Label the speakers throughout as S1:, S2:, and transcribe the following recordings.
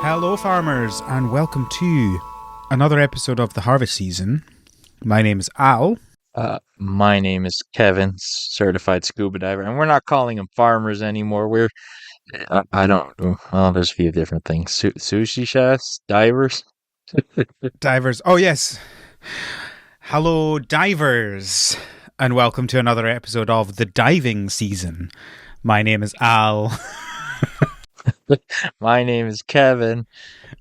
S1: Hello, farmers, and welcome to another episode of the harvest season. My name is Al.
S2: My name is Kevin, certified scuba diver, and we're not calling them farmers anymore. I don't know. Well, there's a few different things. Sushi chefs, divers.
S1: Divers. Oh, yes. Hello, divers, and welcome to another episode of the diving season. My name is Al.
S2: My name is Kevin,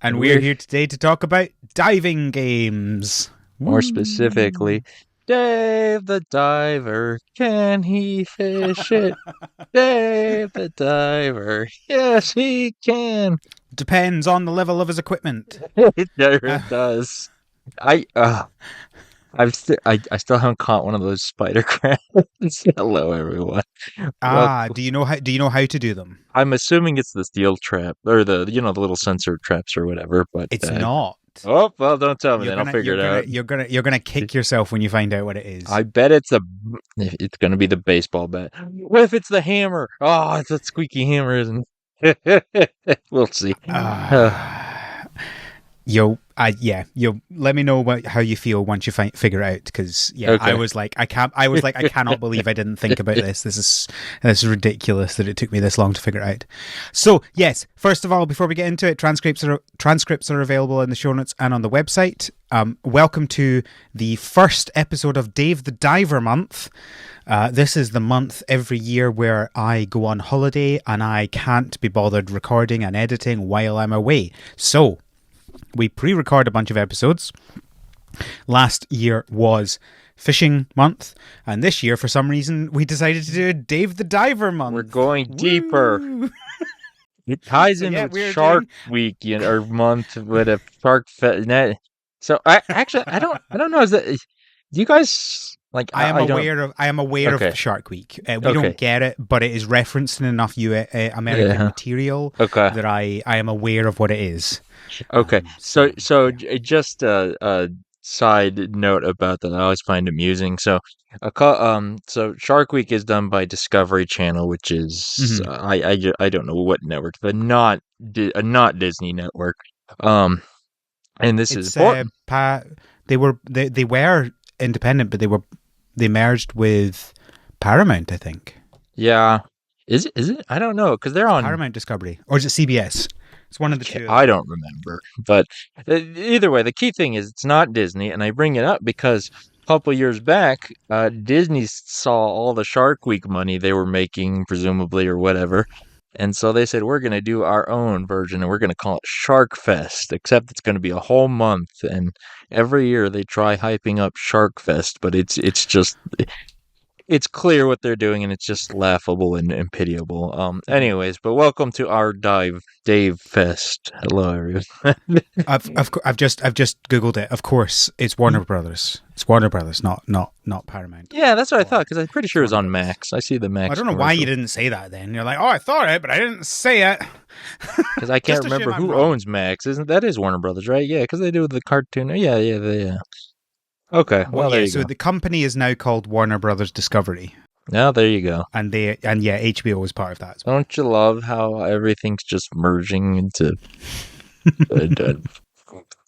S1: and we're here today to talk about diving games.
S2: More specifically, Dave the Diver, can he fish it? Dave the Diver, yes he can.
S1: Depends on the level of his equipment.
S2: It does. I still haven't caught one of those spider crabs. Hello, everyone.
S1: Do you know how to do them?
S2: I'm assuming it's the steel trap or the little sensor traps or whatever, but
S1: it's not.
S2: Oh well, don't tell me. Then I'll figure it out.
S1: You're gonna kick yourself when you find out what it is.
S2: I bet it's gonna be the baseball bat. What if it's the hammer? Oh, it's a squeaky hammer, isn't it? We'll see.
S1: You'll let me know how you feel once you figure it out, because okay. I was like I cannot believe I didn't think about this. This is ridiculous that it took me this long to figure it out. So yes, first of all, before we get into it, transcripts are available in the show notes and on the website. Welcome to the first episode of Dave the Diver month. This is the month every year where I go on holiday and I can't be bothered recording and editing while I'm away. So we pre-record a bunch of episodes. Last year was fishing month, and this year, for some reason, we decided to do a Dave the Diver month.
S2: We're going deeper. It ties in with Shark Week or month with a shark net. So I don't know. Do you guys like?
S1: I am aware of Shark Week. We don't get it, but it is referenced in enough American material that I am aware of what it is.
S2: Okay, so just a side note about that, I always find amusing. So Shark Week is done by Discovery Channel, which is I don't know what network, but not Disney Network. And this is important.
S1: They were independent, but they merged with Paramount, I think.
S2: Yeah, is it? I don't know, because they're on
S1: Paramount Discovery, or is it CBS? It's one of the two.
S2: I don't remember, but either way, the key thing is it's not Disney, and I bring it up because a couple of years back, Disney saw all the Shark Week money they were making, presumably, or whatever, and so they said, we're going to do our own version, and we're going to call it Shark Fest, except it's going to be a whole month, and every year they try hyping up Shark Fest, but it's just... It's clear what they're doing, and it's just laughable and pitiable. Anyways, but welcome to our Dave Fest. Hello, everyone.
S1: I've just googled it. Of course, it's Warner Brothers. It's Warner Brothers, not Paramount.
S2: Yeah, that's what I thought, because I'm pretty sure it was on Max. I see the Max.
S1: I don't know why you didn't say that. Then you're like, oh, I thought it, but I didn't say it.
S2: Because I can't remember who owns Max. That is Warner Brothers, right? Yeah, because they do the cartoon. Yeah. Okay, well there you go.
S1: So the company is now called Warner Brothers Discovery.
S2: Now there you go.
S1: And HBO was part of that as well.
S2: Don't you love how everything's just merging into a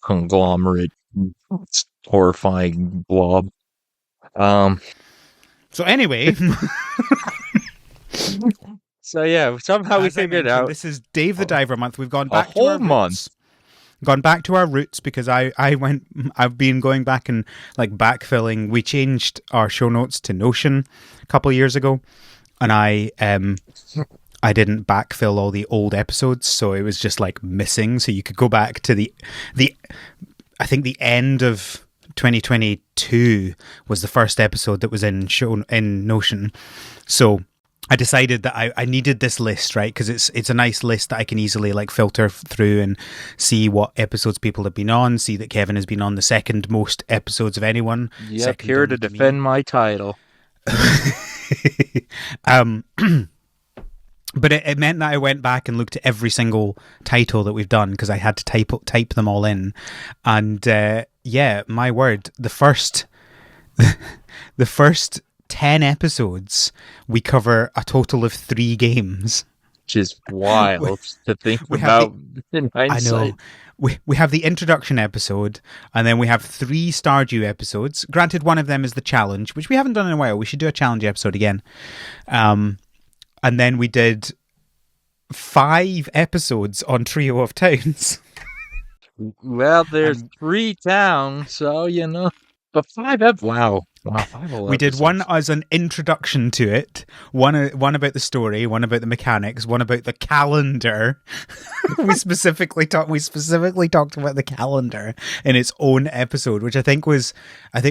S2: conglomerate, horrifying blob?
S1: So anyway,
S2: so yeah, somehow we figured out.
S1: This is Dave the Diver month. We've gone back
S2: a whole month.
S1: Gone back to our roots, because I've been going back and like backfilling. We changed our show notes to Notion a couple of years ago, and I didn't backfill all the old episodes, so it was just like missing. So you could go back to the I think the end of 2022 was the first episode that was in Notion. So I decided that I needed this list, right? Because it's a nice list that I can easily like filter through and see what episodes people have been on. See that Kevin has been on the second most episodes of anyone.
S2: Yep, here to defend my title.
S1: But it meant that I went back and looked at every single title that we've done, because I had to type them all in. And my word, the first 10 episodes, we cover a total of 3 games.
S2: which is wild to think
S1: we have
S2: about in
S1: I
S2: hindsight.
S1: know. We have the introduction episode, and then we have 3 Stardew episodes. Granted, one of them is the challenge, which we haven't done in a while. We should do a challenge episode again. And then we did 5 episodes on Trio of Towns.
S2: Well, there's 3 towns, so but 5 wow, 5 whole
S1: We did one
S2: episodes.
S1: as an introduction to it, one about the story, one about the mechanics, one about the calendar. we specifically talked about the calendar in its own episode, which I think we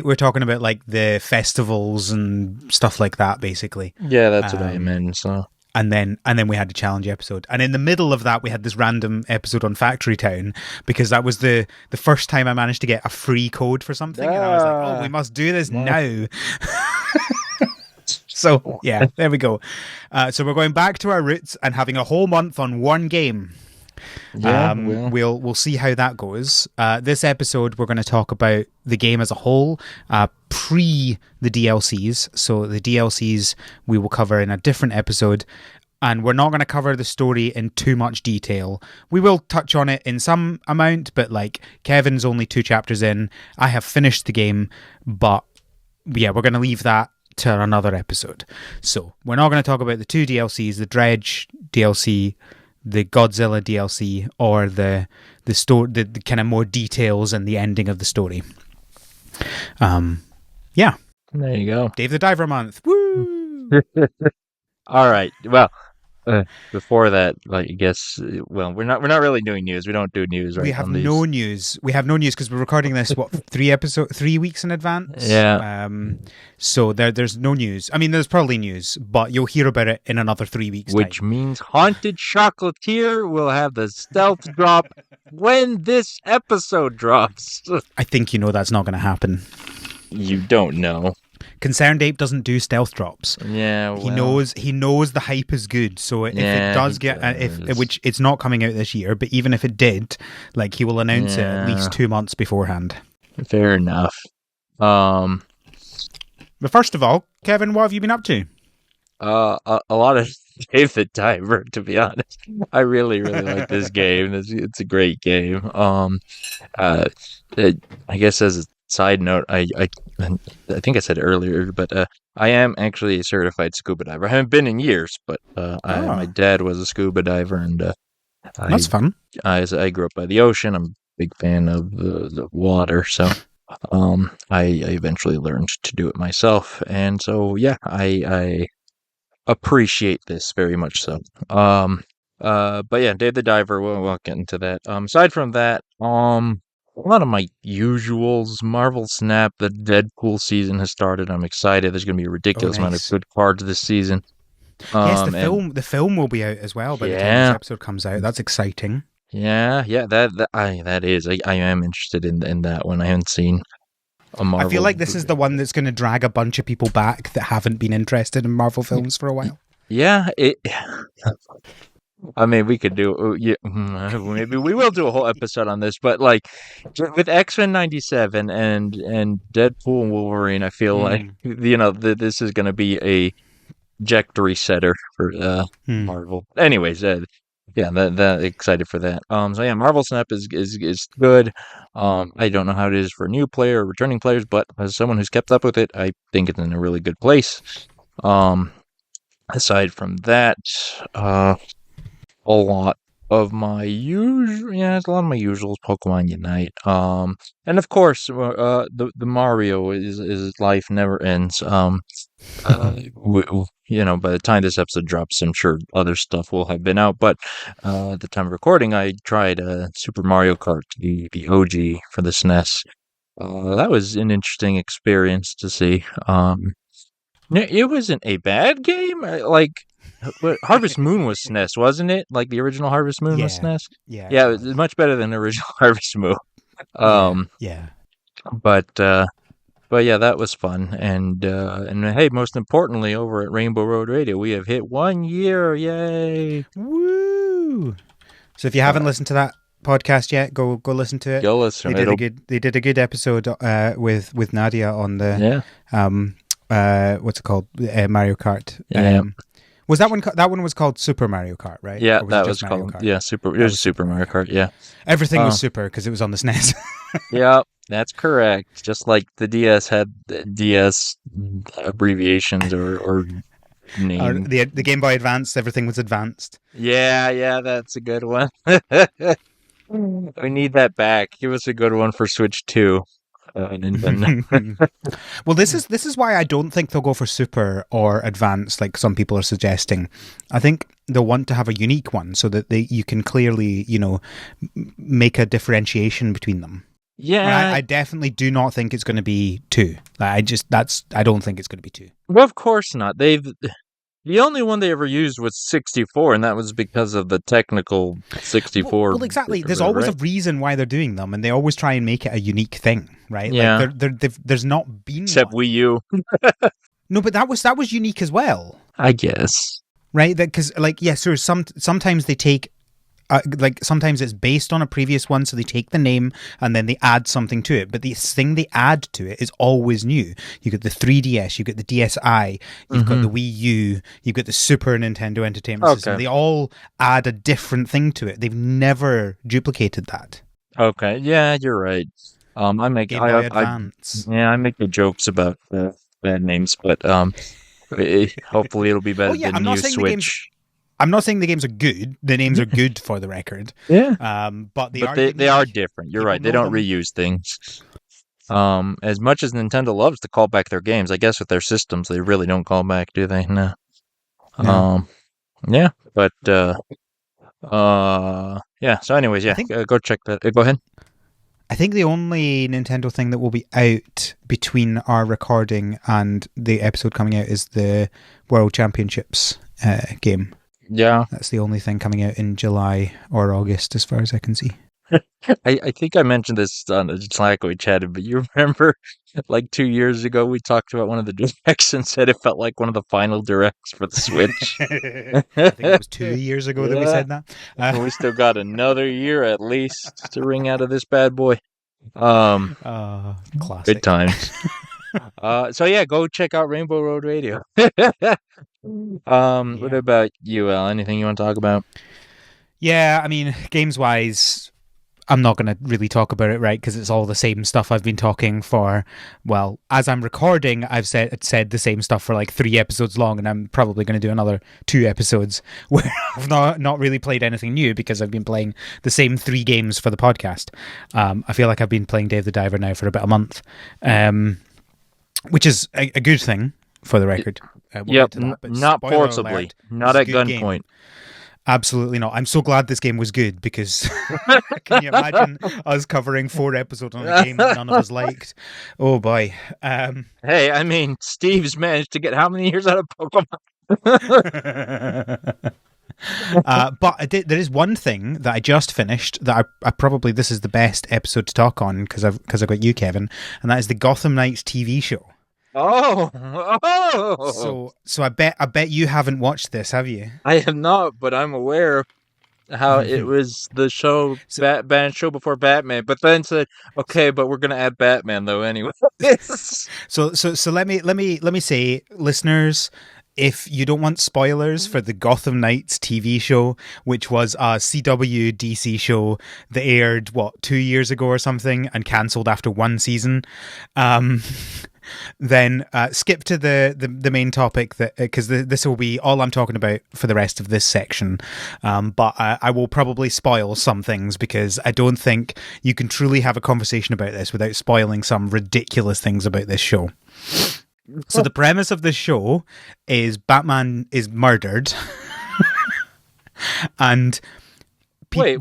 S1: were talking about like the festivals and stuff like that, basically.
S2: Yeah, that's what I meant. So.
S1: And then we had the challenge episode, and in the middle of that we had this random episode on Factory Town, because that was the first time I managed to get a free code for something, and I was like, oh, we must do this now. So yeah, there we go. So we're going back to our roots and having a whole month on one game.
S2: Yeah,
S1: we'll see how that goes. This episode we're going to talk about the game as a whole, pre the DLCs. So the DLCs we will cover in a different episode, and we're not going to cover the story in too much detail. We will touch on it in some amount, but like Kevin's only 2 chapters in. I have finished the game, but yeah, we're going to leave that to another episode. So we're not going to talk about the 2 DLCs, the Dredge DLC, the Godzilla DLC, or the story, the kind of more details and the ending of the story. Yeah.
S2: There you go.
S1: Dave the Diver month. Woo!
S2: All right. Well, before that, like, I guess, well, we're not really doing news. We don't do news, right?
S1: We have no news. We have no news because we're recording this 3 weeks in advance.
S2: Yeah.
S1: So there's no news. I mean, there's probably news, but you'll hear about it in another 3 weeks.
S2: Which means Haunted Chocolatier will have the stealth drop when this episode drops.
S1: I think that's not going to happen.
S2: You don't know.
S1: Concerned Ape doesn't do stealth drops.
S2: Yeah, well,
S1: he knows the hype is good. So if it does which it's not coming out this year, but even if it did, like, he will announce it at least 2 months beforehand.
S2: Fair enough.
S1: But first of all, Kevin, what have you been up to?
S2: A lot of Dave the Diver, to be honest. I really like this game. It's a great game. I guess as a side note, I think I said it earlier, but I am actually a certified scuba diver. I haven't been in years, but my dad was a scuba diver, and
S1: that's fun.
S2: I grew up by the ocean. I'm a big fan of the water, so I eventually learned to do it myself, and so yeah, I appreciate this very much so. But yeah, Dave the Diver, we'll get into that. Aside from that, a lot of my usuals. Marvel Snap, the Deadpool season has started. I'm excited. There's going to be a ridiculous amount of good cards this season.
S1: Yes, the film will be out as well by the time this episode comes out. That's exciting.
S2: Yeah, that is. I am interested in that one. I haven't seen a Marvel.
S1: I feel like this is the one that's going to drag a bunch of people back that haven't been interested in Marvel films for a while.
S2: Yeah, I mean, we could do. Maybe we will do a whole episode on this, but like with X-Men '97 and Deadpool and Wolverine, I feel like this is going to be a trajectory setter for Marvel. Anyways, yeah, that excited for that. So yeah, Marvel Snap is good. I don't know how it is for new player or returning players, but as someone who's kept up with it, I think it's in a really good place. Aside from that, a lot of my it's a lot of my usuals. Pokemon Unite, and of course, the Mario is life never ends. By the time this episode drops, I'm sure other stuff will have been out. But at the time of recording, I tried Super Mario Kart, the OG for the SNES. That was an interesting experience to see. It wasn't a bad game. Harvest Moon was SNES, wasn't it? Like the original Harvest Moon was SNES.
S1: Yeah,
S2: it was much better than the original Harvest Moon.
S1: Yeah.
S2: But yeah, that was fun. And hey, most importantly, over at Rainbow Road Radio, we have hit 1 year. Yay!
S1: Woo! So if you haven't listened to that podcast yet, go listen to it.
S2: Go listen.
S1: They did a good episode with Nadia on the what's it called, Mario Kart.
S2: Yeah.
S1: Was that one? That one was called Super Mario Kart, right?
S2: Yeah,
S1: Or was it
S2: that
S1: just
S2: was
S1: Mario
S2: called
S1: Kart?
S2: Super. It
S1: That
S2: was a
S1: was
S2: Super Mario Kart. Yeah.
S1: Everything
S2: Uh,
S1: was super because it was on the SNES.
S2: yeah, that's correct. Just like the DS had the DS abbreviations or
S1: Or
S2: name.
S1: the Game Boy Advance, everything was advanced.
S2: Yeah, that's a good one. We need that back. Give us a good one for Switch 2. Nintendo.
S1: Well, this is why I don't think they'll go for super or advanced like some people are suggesting. I think they'll want to have a unique one so that you can clearly, make a differentiation between them. And
S2: Yeah,
S1: I definitely do not think it's going to be two. I don't think it's going to be two.
S2: well, of course not. The only one they ever used was 64, and that was because of the technical
S1: Well,
S2: 64
S1: well, exactly. There's
S2: whatever,
S1: always a
S2: right?
S1: reason why they're doing them, and they always try and make it a unique thing, right? Like
S2: Yeah,
S1: there's not been
S2: except Wii
S1: one.
S2: U,
S1: No, but that was unique as well,
S2: I guess.
S1: right? That because like yes, there's sometimes they take like sometimes it's based on a previous one, so they take the name and then they add something to it. But the thing they add to it is always new. You got the 3DS, you got the DSi, you've got the
S2: Hmm.
S1: Wii U, you've got the Super Nintendo Entertainment System.
S2: Okay,
S1: They all add a different thing to it. They've never duplicated that.
S2: okay, yeah, you're right. I make
S1: Game Boy Advance.
S2: I make the jokes about the bad names, but hopefully it'll be
S1: Oh
S2: better
S1: yeah,
S2: than new Switch.
S1: I'm not saying the games are good. The names are good for the record.
S2: Yeah,
S1: But they
S2: but
S1: are
S2: they are
S1: unique.
S2: different. You're
S1: People
S2: right. They
S1: know
S2: don't
S1: them.
S2: reuse things. As much as Nintendo loves to call back their games, I guess with their systems they really don't call back, do they? No.
S1: No.
S2: Um, yeah, but yeah. So, anyways,
S1: I
S2: yeah,
S1: think
S2: go check that. Go ahead.
S1: I think the only Nintendo thing that will be out between our recording and the episode coming out is the World Championships game.
S2: Yeah,
S1: That's the only thing coming out in July or August, as far as I can see.
S2: I think I mentioned this on the Slack we chatted, but you remember like 2 years ago we talked about one of the directs and said it felt like one of the final directs for the Switch.
S1: I think it was 2 years ago that we
S2: Yeah,
S1: said that.
S2: we still got another year at least to ring out of this bad boy. Um, Good
S1: Classic.
S2: times. So yeah, go check out Rainbow Road Radio. What
S1: Yeah.
S2: about you, Al? Anything you want to talk about?
S1: Yeah, I mean, games wise, I'm not going to really talk about it, right? Because it's all the same stuff I've been talking for. Well, as I'm recording, I've said the same stuff for like 3 episodes long, and I'm probably going to do another 2 episodes where I've not really played anything new because I've been playing the same 3 games for the podcast. I feel like I've been playing Dave the Diver now for about a month, which is a good thing for the record. We'll
S2: Yep,
S1: get to that, but
S2: not
S1: spoiler
S2: forcibly,
S1: alert,
S2: not
S1: it's a
S2: at
S1: good game.
S2: gunpoint.
S1: Absolutely not. I'm so glad this game was good because can you imagine us covering 4 episodes on a game that none of us liked? Oh boy.
S2: Hey, I mean, Steve's managed to get how many years out of Pokemon?
S1: But there is one thing that I just finished that I probably this is the best episode to talk on because I've got you, Kevin, and that is the Gotham Knights TV show.
S2: Oh, oh!
S1: So I bet you haven't watched this, have you?
S2: I have not, but I'm aware how it was the show
S1: so
S2: Batman show before Batman, but then said, okay, but we're gonna add Batman though anyway.
S1: so let me say, listeners, if you don't want spoilers for the Gotham Knights TV show, which was a CW DC show that aired 2 years ago or something and cancelled after 1 season, then skip to the main topic that because this will be all I'm talking about for the rest of this section. But I will probably spoil some things because I don't think you can truly have a conversation about this without spoiling some ridiculous things about this show. So the premise of this show is Batman is murdered, and
S2: Wait,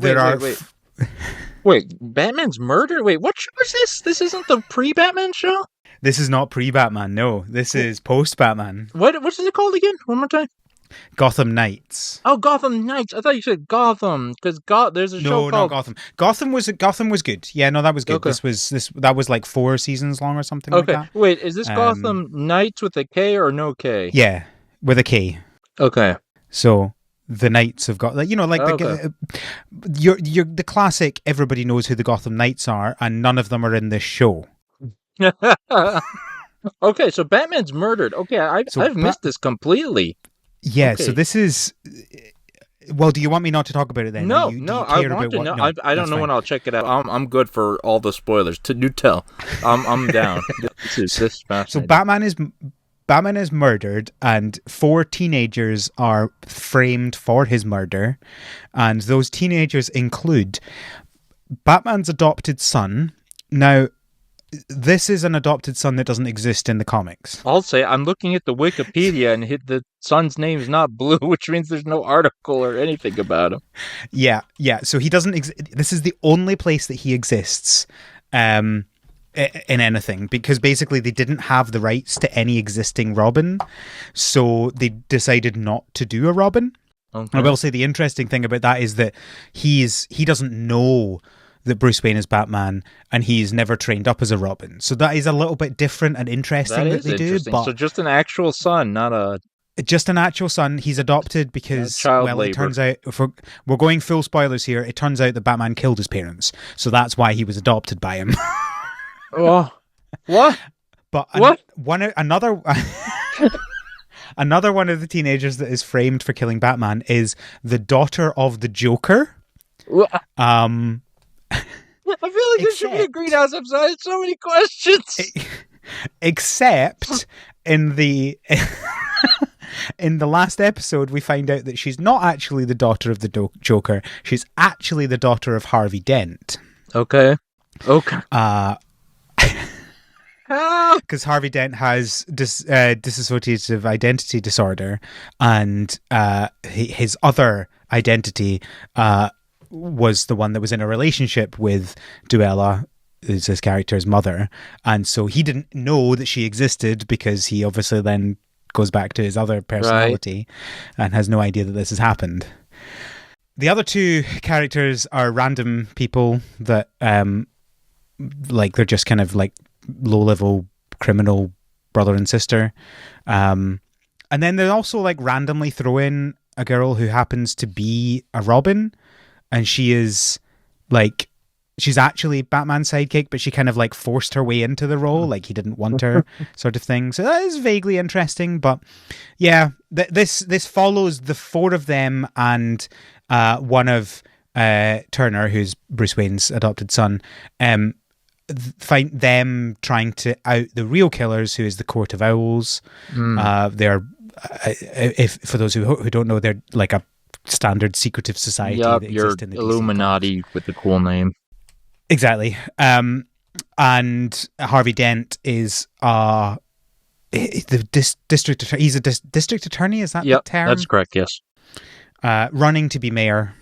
S2: Batman's murdered? Wait, what show is this? This isn't the pre-Batman show?
S1: This is not pre-Batman. No, this is post-Batman.
S2: What is it called again? One more time.
S1: Gotham Knights.
S2: Oh, Gotham Knights. I thought you said Gotham because there's a show called
S1: Gotham. Gotham was good. Yeah, no, that was good.
S2: Okay.
S1: That was like 4 seasons long or something like that.
S2: Wait, is this Gotham Knights with a K or no K?
S1: Yeah, with a K.
S2: Okay.
S1: So the Knights have got you're the classic. Everybody knows who the Gotham Knights are, and none of them are in this show.
S2: Okay, so Batman's murdered. Okay, I've missed this completely.
S1: Yeah, so
S2: Okay.
S1: this is. Well, do you want me not to talk about it then?
S2: No,
S1: Do
S2: no,
S1: you
S2: I
S1: care
S2: want
S1: about
S2: to
S1: what?
S2: know.
S1: No,
S2: I don't
S1: that's
S2: know when
S1: fine.
S2: I'll check it out. I'm good for all the spoilers. To do tell. I'm down. This is
S1: So
S2: fascinating.
S1: Batman is murdered, and 4 teenagers are framed for his murder, and those teenagers include Batman's adopted son. Now, this is an adopted son that doesn't exist in the comics.
S2: I'll say I'm looking at the Wikipedia and the son's name is not Blue, which means there's no article or anything about him.
S1: Yeah, yeah. So he doesn't. This is the only place that he exists. In anything, because basically they didn't have the rights to any existing Robin, so they decided not to do a Robin.
S2: Okay.
S1: I will say the interesting thing about that is that he doesn't know that Bruce Wayne is Batman, and he's never trained up as a Robin. So that is a little bit different and interesting
S2: That
S1: that
S2: is
S1: they do,
S2: interesting. So
S1: but
S2: just an actual son, not a
S1: just an actual son. He's adopted because,
S2: child
S1: well, it
S2: labor.
S1: turns out, if we're going full spoilers here, it turns out that Batman killed his parents, so that's why he was adopted by him.
S2: Oh, what?
S1: But
S2: What?
S1: Another another one of the teenagers that is framed for killing Batman is the daughter of the Joker. Um,
S2: I feel like this should be a greenhouse episode. I have so many questions.
S1: Except in the in the last episode, we find out that she's not actually the daughter of the Joker. She's actually the daughter of Harvey Dent.
S2: Okay.
S1: Because Harvey Dent has dissociative identity disorder, and his other identity was the one that was in a relationship with Duella, who's his character's mother, and so he didn't know that she existed because he obviously then goes back to his other personality and has no idea that this has happened. The other 2 characters are random people that like they're just kind of like low-level criminal brother and sister, and then they also like randomly throw in a girl who happens to be a Robin, and she is like, she's actually Batman's sidekick, but she kind of like forced her way into the role, like he didn't want her, sort of thing. So that is vaguely interesting, but yeah, this follows the 4 of them and one of Turner, who's Bruce Wayne's adopted son, find them trying to out the real killers, who is the Court of Owls. They're, if for those who don't know, they're like a standard secretive society that exists in the
S2: Illuminati with the cool name.
S1: Exactly. And Harvey Dent is the district attorney. He's a district attorney. Is that the term?
S2: That's correct. Yes.
S1: Running to be mayor.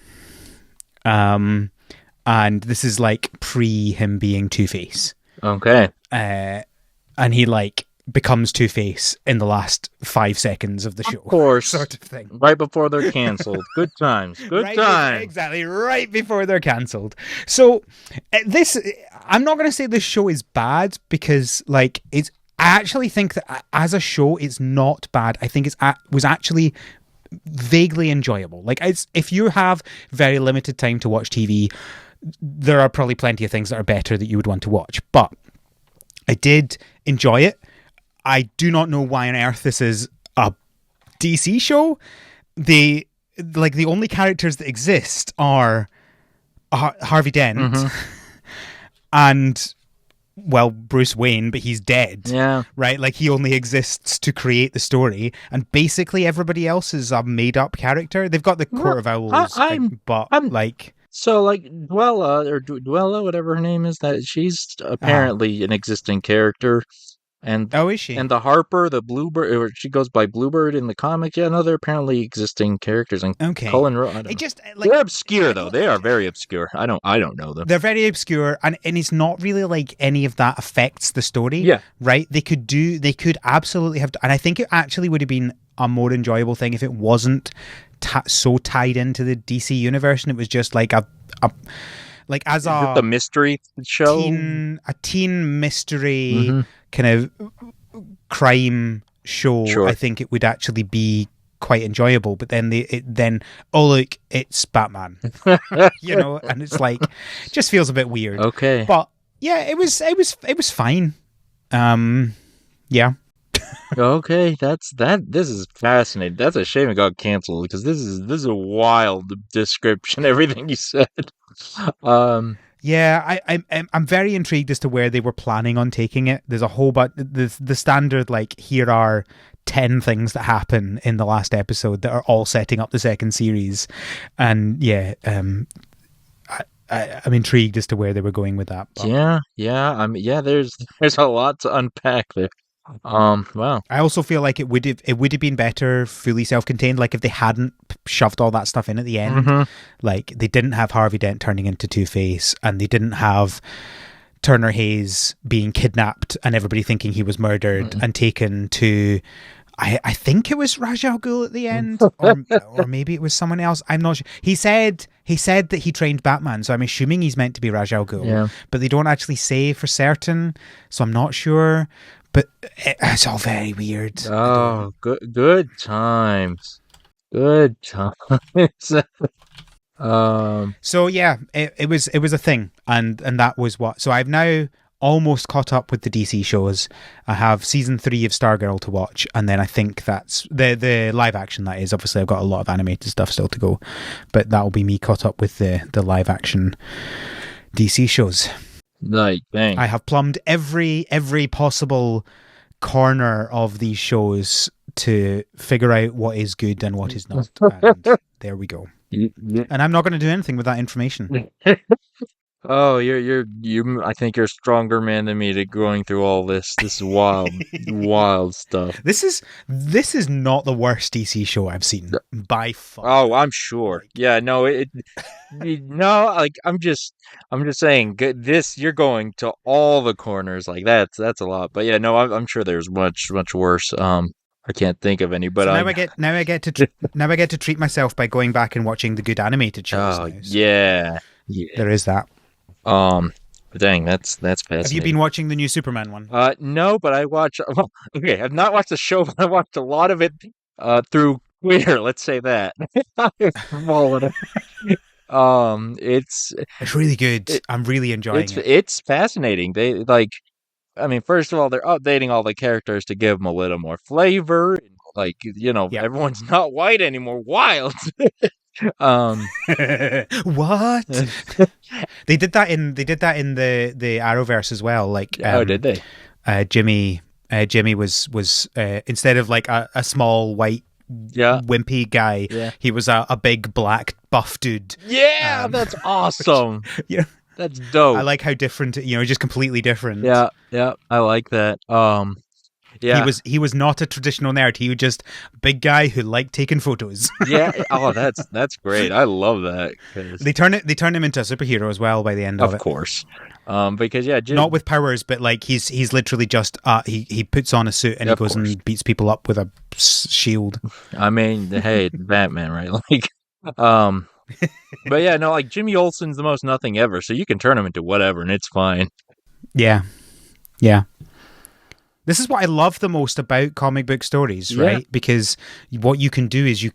S1: And this is like pre him being Two-Face.
S2: Okay.
S1: And he like becomes Two-Face in the last 5 seconds of the show.
S2: Of course.
S1: Sort of thing.
S2: Right before they're canceled. Good times. Good times.
S1: Exactly. Right before they're cancelled. So this, I'm not going to say this show is bad, because like I actually think that as a show, it's not bad. I think was actually vaguely enjoyable. Like, if you have very limited time to watch TV, there are probably plenty of things that are better that you would want to watch. But I did enjoy it. I do not know why on earth this is a DC show. The only characters that exist are Harvey Dent and, well, Bruce Wayne, but he's dead. Yeah. Right? Like, he only exists to create the story, and basically everybody else is a made-up character. They've got the Court of Owls,
S2: So, like, Duella, whatever her name is, that she's apparently an existing character. And
S1: is she?
S2: And the Harper, the Bluebird, or she goes by Bluebird in the comic. Yeah, no, they're apparently existing characters. And Cullen, I don't know. They're obscure, though. They are very obscure. I don't know them.
S1: They're very obscure, and it's not really like any of that affects the story. Yeah. Right? They could absolutely have, and I think it actually would have been a more enjoyable thing if it wasn't so tied into the DC universe, and it was just like the
S2: mystery show,
S1: a teen mystery kind of crime show. Sure. I think it would actually be quite enjoyable. But then look, it's Batman, and it's like, it just feels a bit weird. Okay, but yeah, it was fine. Yeah.
S2: Okay, this is fascinating. That's a shame it got canceled because this is a wild description, everything you said. Um
S1: Yeah, I'm very intrigued as to where they were planning on taking it. There's a whole but the standard like here are 10 things that happen in the last episode that are all setting up the second series, and yeah, I'm intrigued as to where they were going with that. But
S2: yeah, there's a lot to unpack there. Wow.
S1: I also feel like it would have been better fully self contained. Like if they hadn't shoved all that stuff in at the end,
S2: Mm-hmm.
S1: like they didn't have Harvey Dent turning into Two-Face, and they didn't have Turner Hayes being kidnapped and everybody thinking he was murdered and taken to. I think it was Ra's al Ghul at the end, or maybe it was someone else. I'm not sure. He said that he trained Batman, so I'm assuming he's meant to be Ra's al Ghul,
S2: Yeah.
S1: but they don't actually say for certain, so I'm not sure. But it's all very weird.
S2: Oh, good times. Good times. Um,
S1: So yeah, it was a thing, and that was what. So I've now almost caught up with the DC shows. I have season 3 of Stargirl to watch, and then I think that's the live action. That is, obviously I've got a lot of animated stuff still to go, but that'll be me caught up with the live action DC shows.
S2: like, dang.
S1: I have plumbed every possible corner of these shows to figure out what is good and what is not, and there we go. And I'm not going to do anything with that information.
S2: Oh, you. I think you're a stronger man than me to going through all this. This is wild, wild stuff.
S1: This is not the worst DC show I've seen by far.
S2: Oh, I'm sure.
S1: Like,
S2: Yeah, no, no, like I'm just saying, this you're going to all the corners. Like that's a lot. But yeah, no, I'm sure there's much worse. I can't think of any, but
S1: so now I get to treat myself by going back and watching the good animated shows
S2: oh
S1: now. So
S2: yeah, yeah.
S1: there is that.
S2: Um, dang, that's
S1: Have you
S2: fascinating.
S1: been watching the new Superman one?
S2: No, but I watch. Well, okay, I've not watched the show, but I watched a lot of it through Twitter. Let's say that. Following it. It's
S1: It's really good.
S2: it,
S1: I'm really enjoying it.
S2: it's fascinating. They like, I mean, first of all, they're updating all the characters to give them a little more flavor. Like,
S1: Yep.
S2: everyone's not white anymore. Wild. Um,
S1: What? They did that in the Arrowverse as well. Like
S2: oh, did they?
S1: Jimmy was instead of like a small white
S2: Yeah,
S1: wimpy guy,
S2: yeah,
S1: he was a big black buff dude.
S2: yeah.
S1: Um,
S2: That's awesome.
S1: yeah,
S2: That's
S1: I
S2: dope.
S1: like how different, just completely different.
S2: Yeah, yeah. I like that. Yeah,
S1: He was not a traditional nerd. He was just a big guy who liked taking photos.
S2: yeah. Oh, that's great. I love that.
S1: They turn him into a superhero as well by the end of
S2: Of
S1: it.
S2: course. Because yeah,
S1: Not with powers, but like he's literally just he puts on a suit and he
S2: Of
S1: goes
S2: course.
S1: and beats people up with a shield.
S2: I mean, hey, Batman, right? Like, but yeah, no, like Jimmy Olsen's the most nothing ever, so you can turn him into whatever, and it's fine.
S1: Yeah, yeah. This is what I love the most about comic book stories,
S2: Yeah.
S1: right? Because what you can do is you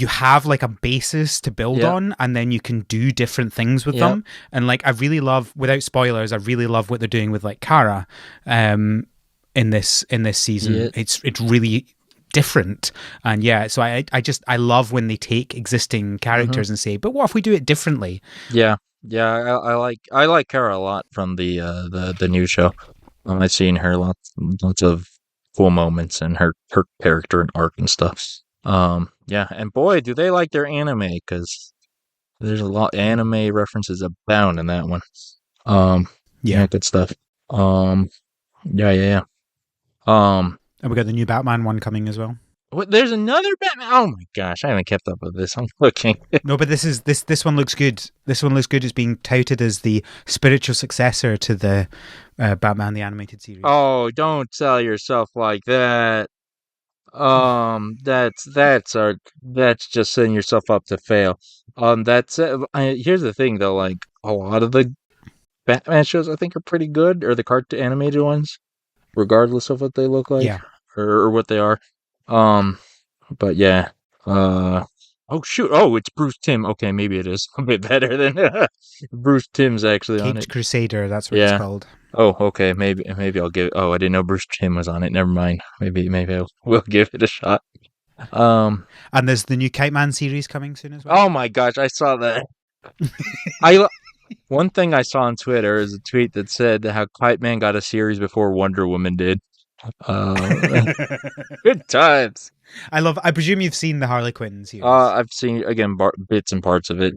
S1: have like a basis to build
S2: Yeah.
S1: on, and then you can do different things with
S2: Yeah.
S1: them. And like I really love, without spoilers, I really love what they're doing with like Kara in this season.
S2: Yeah.
S1: It's really different, and yeah, so I love when they take existing characters and say, but what if we do it differently?
S2: Yeah, yeah. I like Kara a lot from the new show. I've seen her lots of cool moments and her character and arc and stuff. Yeah, and boy, do they like their anime because there's a lot anime references abound in that one. Yeah,
S1: Yeah,
S2: good stuff. Um, yeah, yeah, yeah.
S1: and we got the new Batman one coming as well.
S2: There's another Batman. Oh my gosh, I haven't kept up with this. I'm looking.
S1: No, but this one looks good. This one looks good. It's being touted as the spiritual successor to the Batman the Animated Series.
S2: Oh, don't tell yourself like that. That's just setting yourself up to fail. Here's the thing though, like a lot of the Batman shows I think are pretty good, or the cartoon animated ones, regardless of what they look like
S1: Yeah.
S2: or what they are. Um, but yeah. Oh shoot. Oh, it's Bruce Timm. Okay, maybe it is a bit better than Bruce Timm's actually on
S1: Caped
S2: it.
S1: Crusader, that's what it's
S2: Yeah.
S1: called.
S2: Oh, okay. Maybe I'll give. Oh, I didn't know Bruce Timm was on it. Never mind. Maybe I will give it a shot. Um.
S1: And there's the new Kite Man series coming soon as well.
S2: Oh my gosh, I saw that. I One thing I saw on Twitter is a tweet that said how Kite Man got a series before Wonder Woman did. Uh, Good times.
S1: I presume you've seen the Harley Quinn series.
S2: I've seen again bits and parts of it.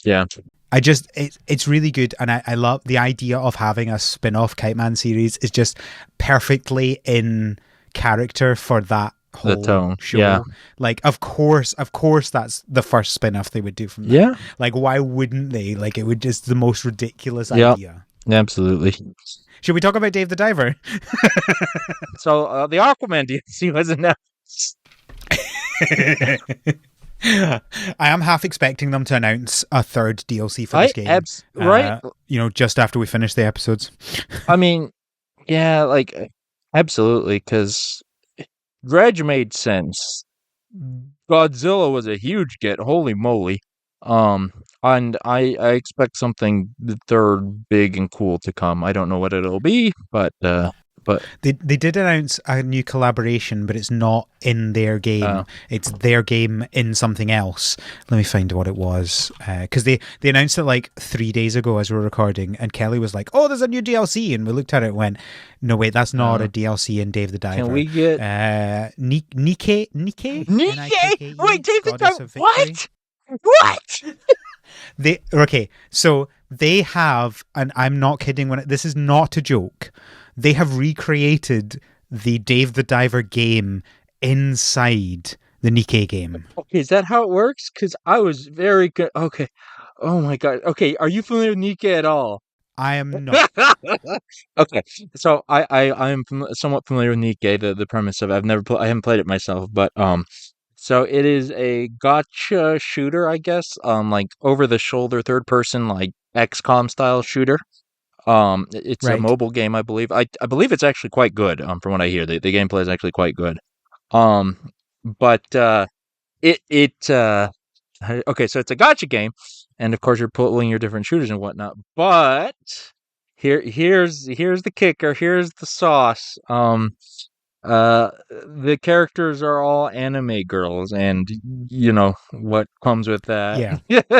S2: Yeah.
S1: It's really good, and I love the idea of having a spin-off Kite Man series. Is just perfectly in character for that
S2: The
S1: whole
S2: tone. Yeah.
S1: show. Like, of course, that's the first spin-off they would do from that.
S2: Yeah.
S1: Like, why wouldn't they? Like, it would just the most ridiculous
S2: Yeah.
S1: idea.
S2: Absolutely.
S1: Should we talk about Dave the Diver?
S2: So the Aquaman DLC was announced.
S1: I am half expecting them to announce a third DLC for this game.
S2: Right.
S1: Just after we finish the episodes.
S2: I mean, yeah, like absolutely, because Dredge made sense. Godzilla was a huge get. Holy moly! And I expect something the third big and cool to come. I don't know what it'll be, but
S1: They did announce a new collaboration, but it's not in their game. It's their game in something else. Let me find what it was, because they announced it like 3 days ago as we were recording, and Kelly was like, "Oh, there's a new DLC," and we looked at it and went, "No, wait, that's not a DLC in Dave the Diver."
S2: can we get
S1: Nike?
S2: Nikke? Wait, David,
S1: Goddess of Victory?
S2: what? What?
S1: So they have, and I'm not kidding when this is not a joke. They have recreated the Dave the Diver game inside the Nikke game.
S2: Okay, is that how it works? Because I was very good. Okay. Oh my god. Okay, are you familiar with Nikke at all?
S1: I am not.
S2: Okay, so I am somewhat familiar with Nikke, the premise of it. I haven't played it myself, but so it is a gotcha shooter, I guess, like over the shoulder third person like XCOM style shooter. It's a
S1: Right.
S2: mobile game, I believe. I believe it's actually quite good. From what I hear, the gameplay is actually quite good. Um, but it okay, so it's a gotcha game, and of course you're pulling your different shooters and whatnot. But here's the kicker. Here's the sauce. The characters are all anime girls, and you know what comes with that.
S1: Yeah.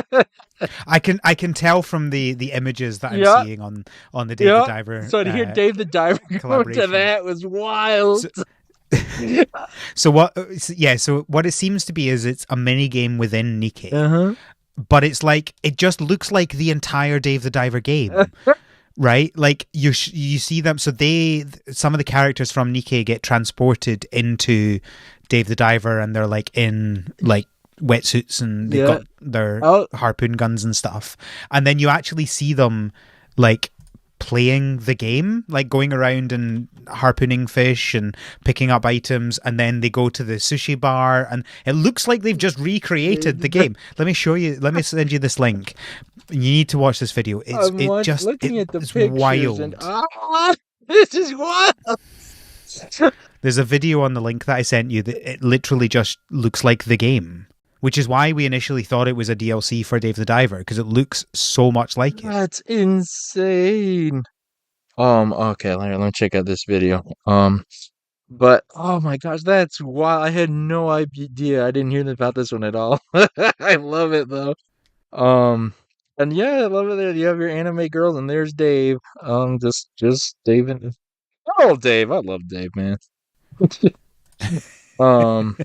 S1: I can tell from the images that I'm
S2: Yeah,
S1: seeing on the Dave the
S2: yeah.
S1: Diver
S2: So to hear Dave the Diver go to
S1: collaboration.
S2: that was wild.
S1: So, so what? Yeah. So what it seems to be is it's a mini game within Nikke,
S2: Uh-huh.
S1: but it's like it just looks like the entire Dave the Diver game. Right, like you see them. So some of the characters from Nikke get transported into Dave the Diver, and they're like in like wetsuits, and they've
S2: Yeah.
S1: got their
S2: Oh,
S1: harpoon guns and stuff. And then you actually see them like playing the game, like going around and harpooning fish and picking up items, and then they go to the sushi bar, and it looks like they've just recreated the game. Let me show you. Let me send you this link. You need to watch this video.
S2: looking at the
S1: It's
S2: pictures
S1: wild.
S2: and this is wild.
S1: There's a video on the link that I sent you that it literally just looks like the game, which is why we initially thought it was a DLC for Dave the Diver, because it looks so much like it.
S2: That's insane. Okay, let me check out this video. But oh my gosh, that's wild. I had no idea. I didn't hear about this one at all. I love it though. Um, and yeah, I love it there. You have your anime girls, and there's Dave. Just Dave and oh, Dave. I love Dave, man. Um,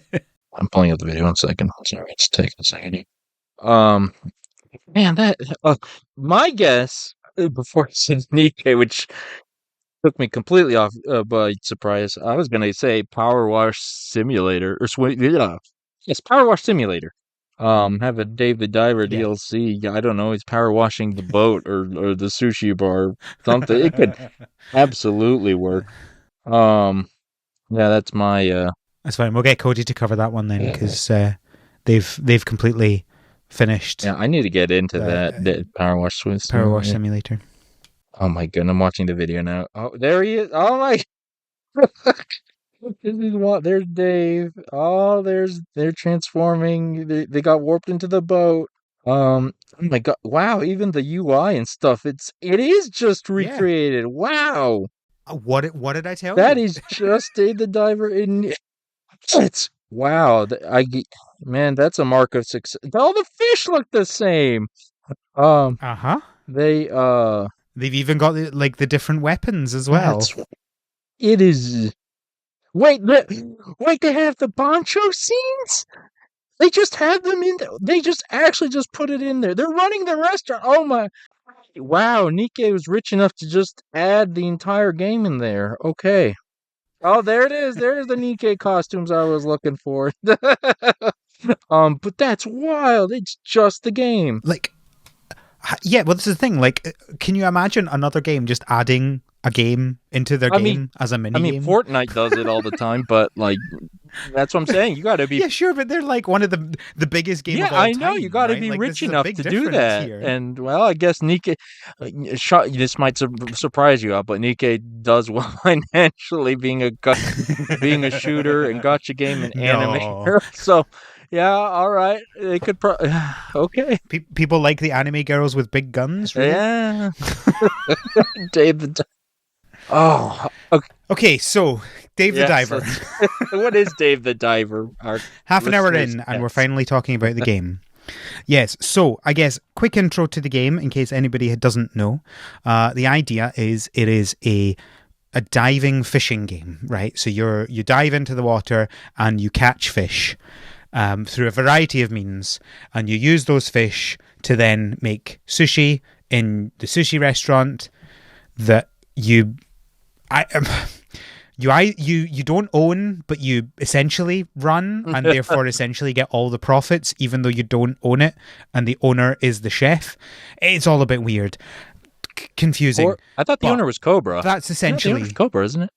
S2: I'm pulling up the video. 1 second. Sorry, it's taking a second here. Um, man, that my guess before I said Nikkei, which took me completely off by surprise. I was gonna say Power Wash Simulator or yeah, yes, Power Wash Simulator. Have a Dave the Diver
S1: Yeah.
S2: DLC. Yeah, I don't know. He's power washing the boat or the sushi bar, something. It could absolutely work. Um, yeah, that's my
S1: That's fine. We'll get Cody to cover that one then, because they've completely finished
S2: yeah. I need to get into
S1: the
S2: that Power Wash Swiss.
S1: Power Wash Simulator.
S2: Oh my goodness, I'm watching the video now. Oh, there he is. Oh my. This is what there's Dave. Oh, they're transforming. They got warped into the boat. Oh my god! Wow, even the UI and stuff, it is just
S1: Yeah.
S2: recreated. Wow,
S1: What did I tell
S2: that
S1: you?
S2: is just Dave the Diver in it's wow. Man, that's a mark of success. All the fish look the same. Um,
S1: Uh-huh.
S2: they
S1: They've even got the different weapons as well.
S2: that's it is. Wait, wait, they have the poncho scenes? They just have them in there. They just actually just put it in there. They're running the restaurant. Oh my. Wow, Nikkei was rich enough to just add the entire game in there. Okay. Oh, there it is. There's the Nikkei costumes I was looking for. But that's wild. It's just the game.
S1: Like, yeah, well, this is the thing. Like, can you imagine another game just adding a game into their
S2: I mean,
S1: game as a mini game?
S2: Fortnite does it all the time, but like, that's what I'm saying. You got to be.
S1: Yeah, sure, but they're like one of the biggest game
S2: Yeah,
S1: of all
S2: I
S1: time.
S2: know. You got to
S1: right?
S2: be
S1: Like,
S2: rich
S1: this is a
S2: enough
S1: big
S2: to do
S1: difference
S2: that.
S1: here.
S2: And well, I guess Nikkei. This might surprise you, but Nikkei does well financially, being a shooter and gotcha game and
S1: No,
S2: animator. So, yeah, all right. They could okay.
S1: people like the anime girls with big guns, really.
S2: Yeah. David. Oh, okay.
S1: Okay, so Dave the
S2: Yes,
S1: Diver.
S2: what is Dave the Diver? Our
S1: Half an hour
S2: listeners,
S1: in, and we're
S2: yes.
S1: finally talking about the game. Yes, so I guess quick intro to the game in case anybody doesn't know. The idea is it is a diving fishing game, right? So you dive into the water and you catch fish through a variety of means, and you use those fish to then make sushi in the sushi restaurant that you don't own, but you essentially run, and therefore essentially get all the profits, even though you don't own it, and the owner is the chef. It's all a bit weird, confusing.
S2: I thought the owner was Cobra.
S1: That's
S2: The
S1: essentially.
S2: owner's Cobra, isn't it?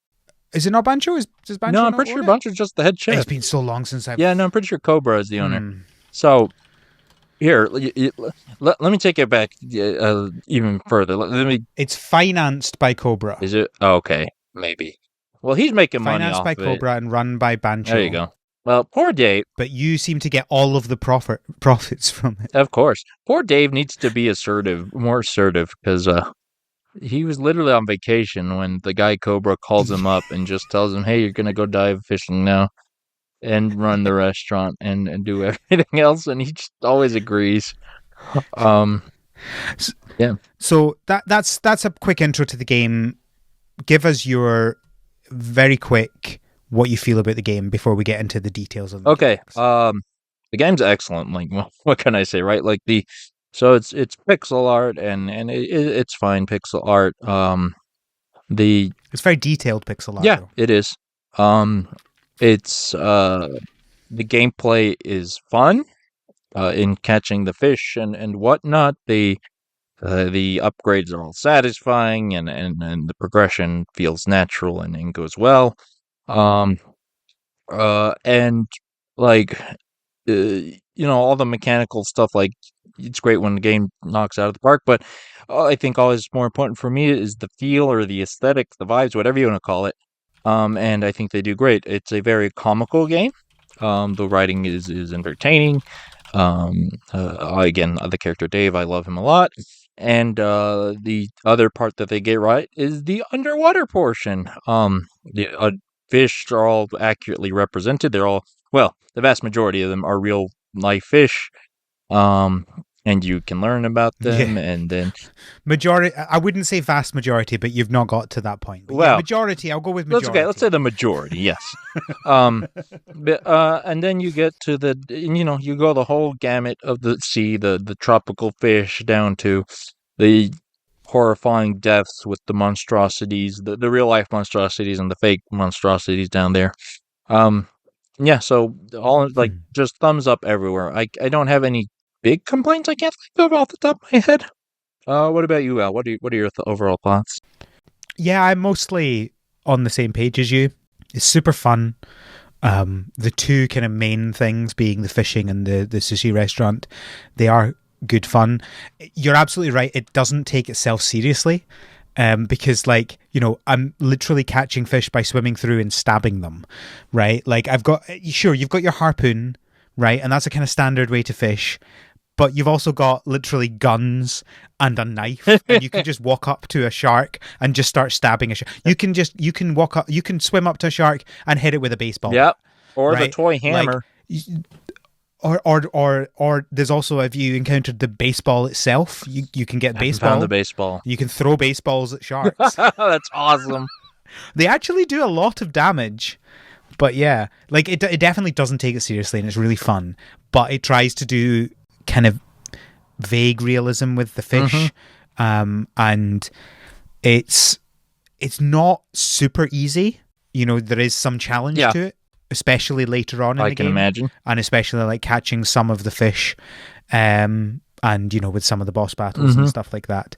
S1: Is it not Bancho? Does Bancho
S2: No, I'm
S1: not
S2: pretty
S1: own
S2: sure
S1: it?
S2: Buncher's just the head chef.
S1: It's been so long since I've.
S2: Yeah, no, I'm pretty sure Cobra is the owner. So here, let me take it back even further. Let me.
S1: It's financed by Cobra.
S2: Is it? Oh, okay, maybe. Well, he's making money
S1: Financed
S2: off
S1: by
S2: of
S1: Cobra and run by Bancho.
S2: There you go. Well, poor Dave.
S1: But you seem to get all of the profits from it.
S2: Of course, poor Dave needs to be more assertive, because he was literally on vacation when the guy Cobra calls him up and just tells him, "Hey, you're gonna go dive fishing now and run the restaurant and do everything else," and he just always agrees. Yeah.
S1: So that's a quick intro to the game. Give us your very quick what you feel about the game before we get into the details of the
S2: Okay.
S1: game.
S2: The game's excellent. Like, what can I say, right? Like so it's pixel art and it's fine pixel art.
S1: It's very detailed pixel art.
S2: Yeah,
S1: though.
S2: it is. It's the gameplay is fun in catching the fish and whatnot. The upgrades are all satisfying and the progression feels natural and goes well. And like all the mechanical stuff, like it's great when the game knocks out of the park, but I think always more important for me is the feel or the aesthetic, the vibes, whatever you want to call it. And I think they do great. It's a very comical game. The writing is entertaining. Again, the character Dave, I love him a lot. And the other part that they get right is the underwater portion. The fish are all accurately represented. They're all, well, the vast majority of them are real life fish. And you can learn about them, and then
S1: majority. I wouldn't say vast majority, but you've not got to that point. But
S2: well,
S1: yeah, majority. I'll go with majority.
S2: That's okay. Let's say the majority. Yes. And then you get to you go the whole gamut of the sea, the tropical fish, down to the horrifying deaths with the monstrosities, the real life monstrosities and the fake monstrosities down there. Yeah. So all like just thumbs up everywhere. I don't have any big complaints I can't think of off the top of my head. What about you, Al? What are your overall thoughts?
S1: Yeah, I'm mostly on the same page as you. It's super fun. The two kind of main things being the fishing and the sushi restaurant, they are good fun. You're absolutely right. It doesn't take itself seriously. Because I'm literally catching fish by swimming through and stabbing them, right? Like you've got your harpoon, right? And that's a kind of standard way to fish. but you've also got literally guns and a knife, and you can just walk up to a shark and just start stabbing a shark. You can walk up, you can swim up to a shark and hit it with a baseball bat,
S2: Yep. Or the
S1: right?
S2: toy
S1: Like,
S2: hammer.
S1: or there's also, if you encountered the baseball itself, you can get
S2: I haven't found the
S1: baseball.
S2: baseball.
S1: You can throw baseballs at sharks.
S2: That's awesome.
S1: They actually do a lot of damage. But yeah, like it definitely doesn't take it seriously, and it's really fun. But it tries to do kind of vague realism with the fish, and it's not super easy. You know, there is some challenge to it, especially later on in the game. I
S2: can imagine,
S1: and especially like catching some of the fish, and you know, with some of the boss battles and stuff like that.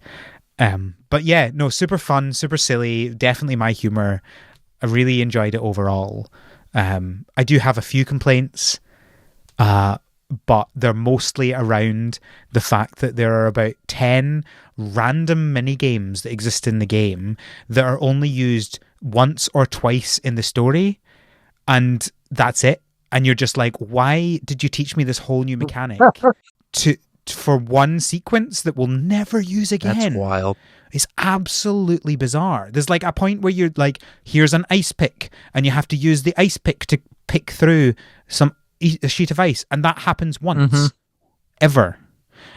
S1: But yeah, no, super fun, super silly. Definitely my humor. I really enjoyed it overall. I do have a few complaints, but they're mostly around the fact that there are about 10 random mini games that exist in the game that are only used once or twice in the story, and that's it. And you're just like, why did you teach me this whole new mechanic for one sequence that we'll never use again?
S2: That's wild.
S1: It's absolutely bizarre. There's like a point where you're like, here's an ice pick, and you have to use the ice pick to pick through a sheet of ice, and that happens once, ever.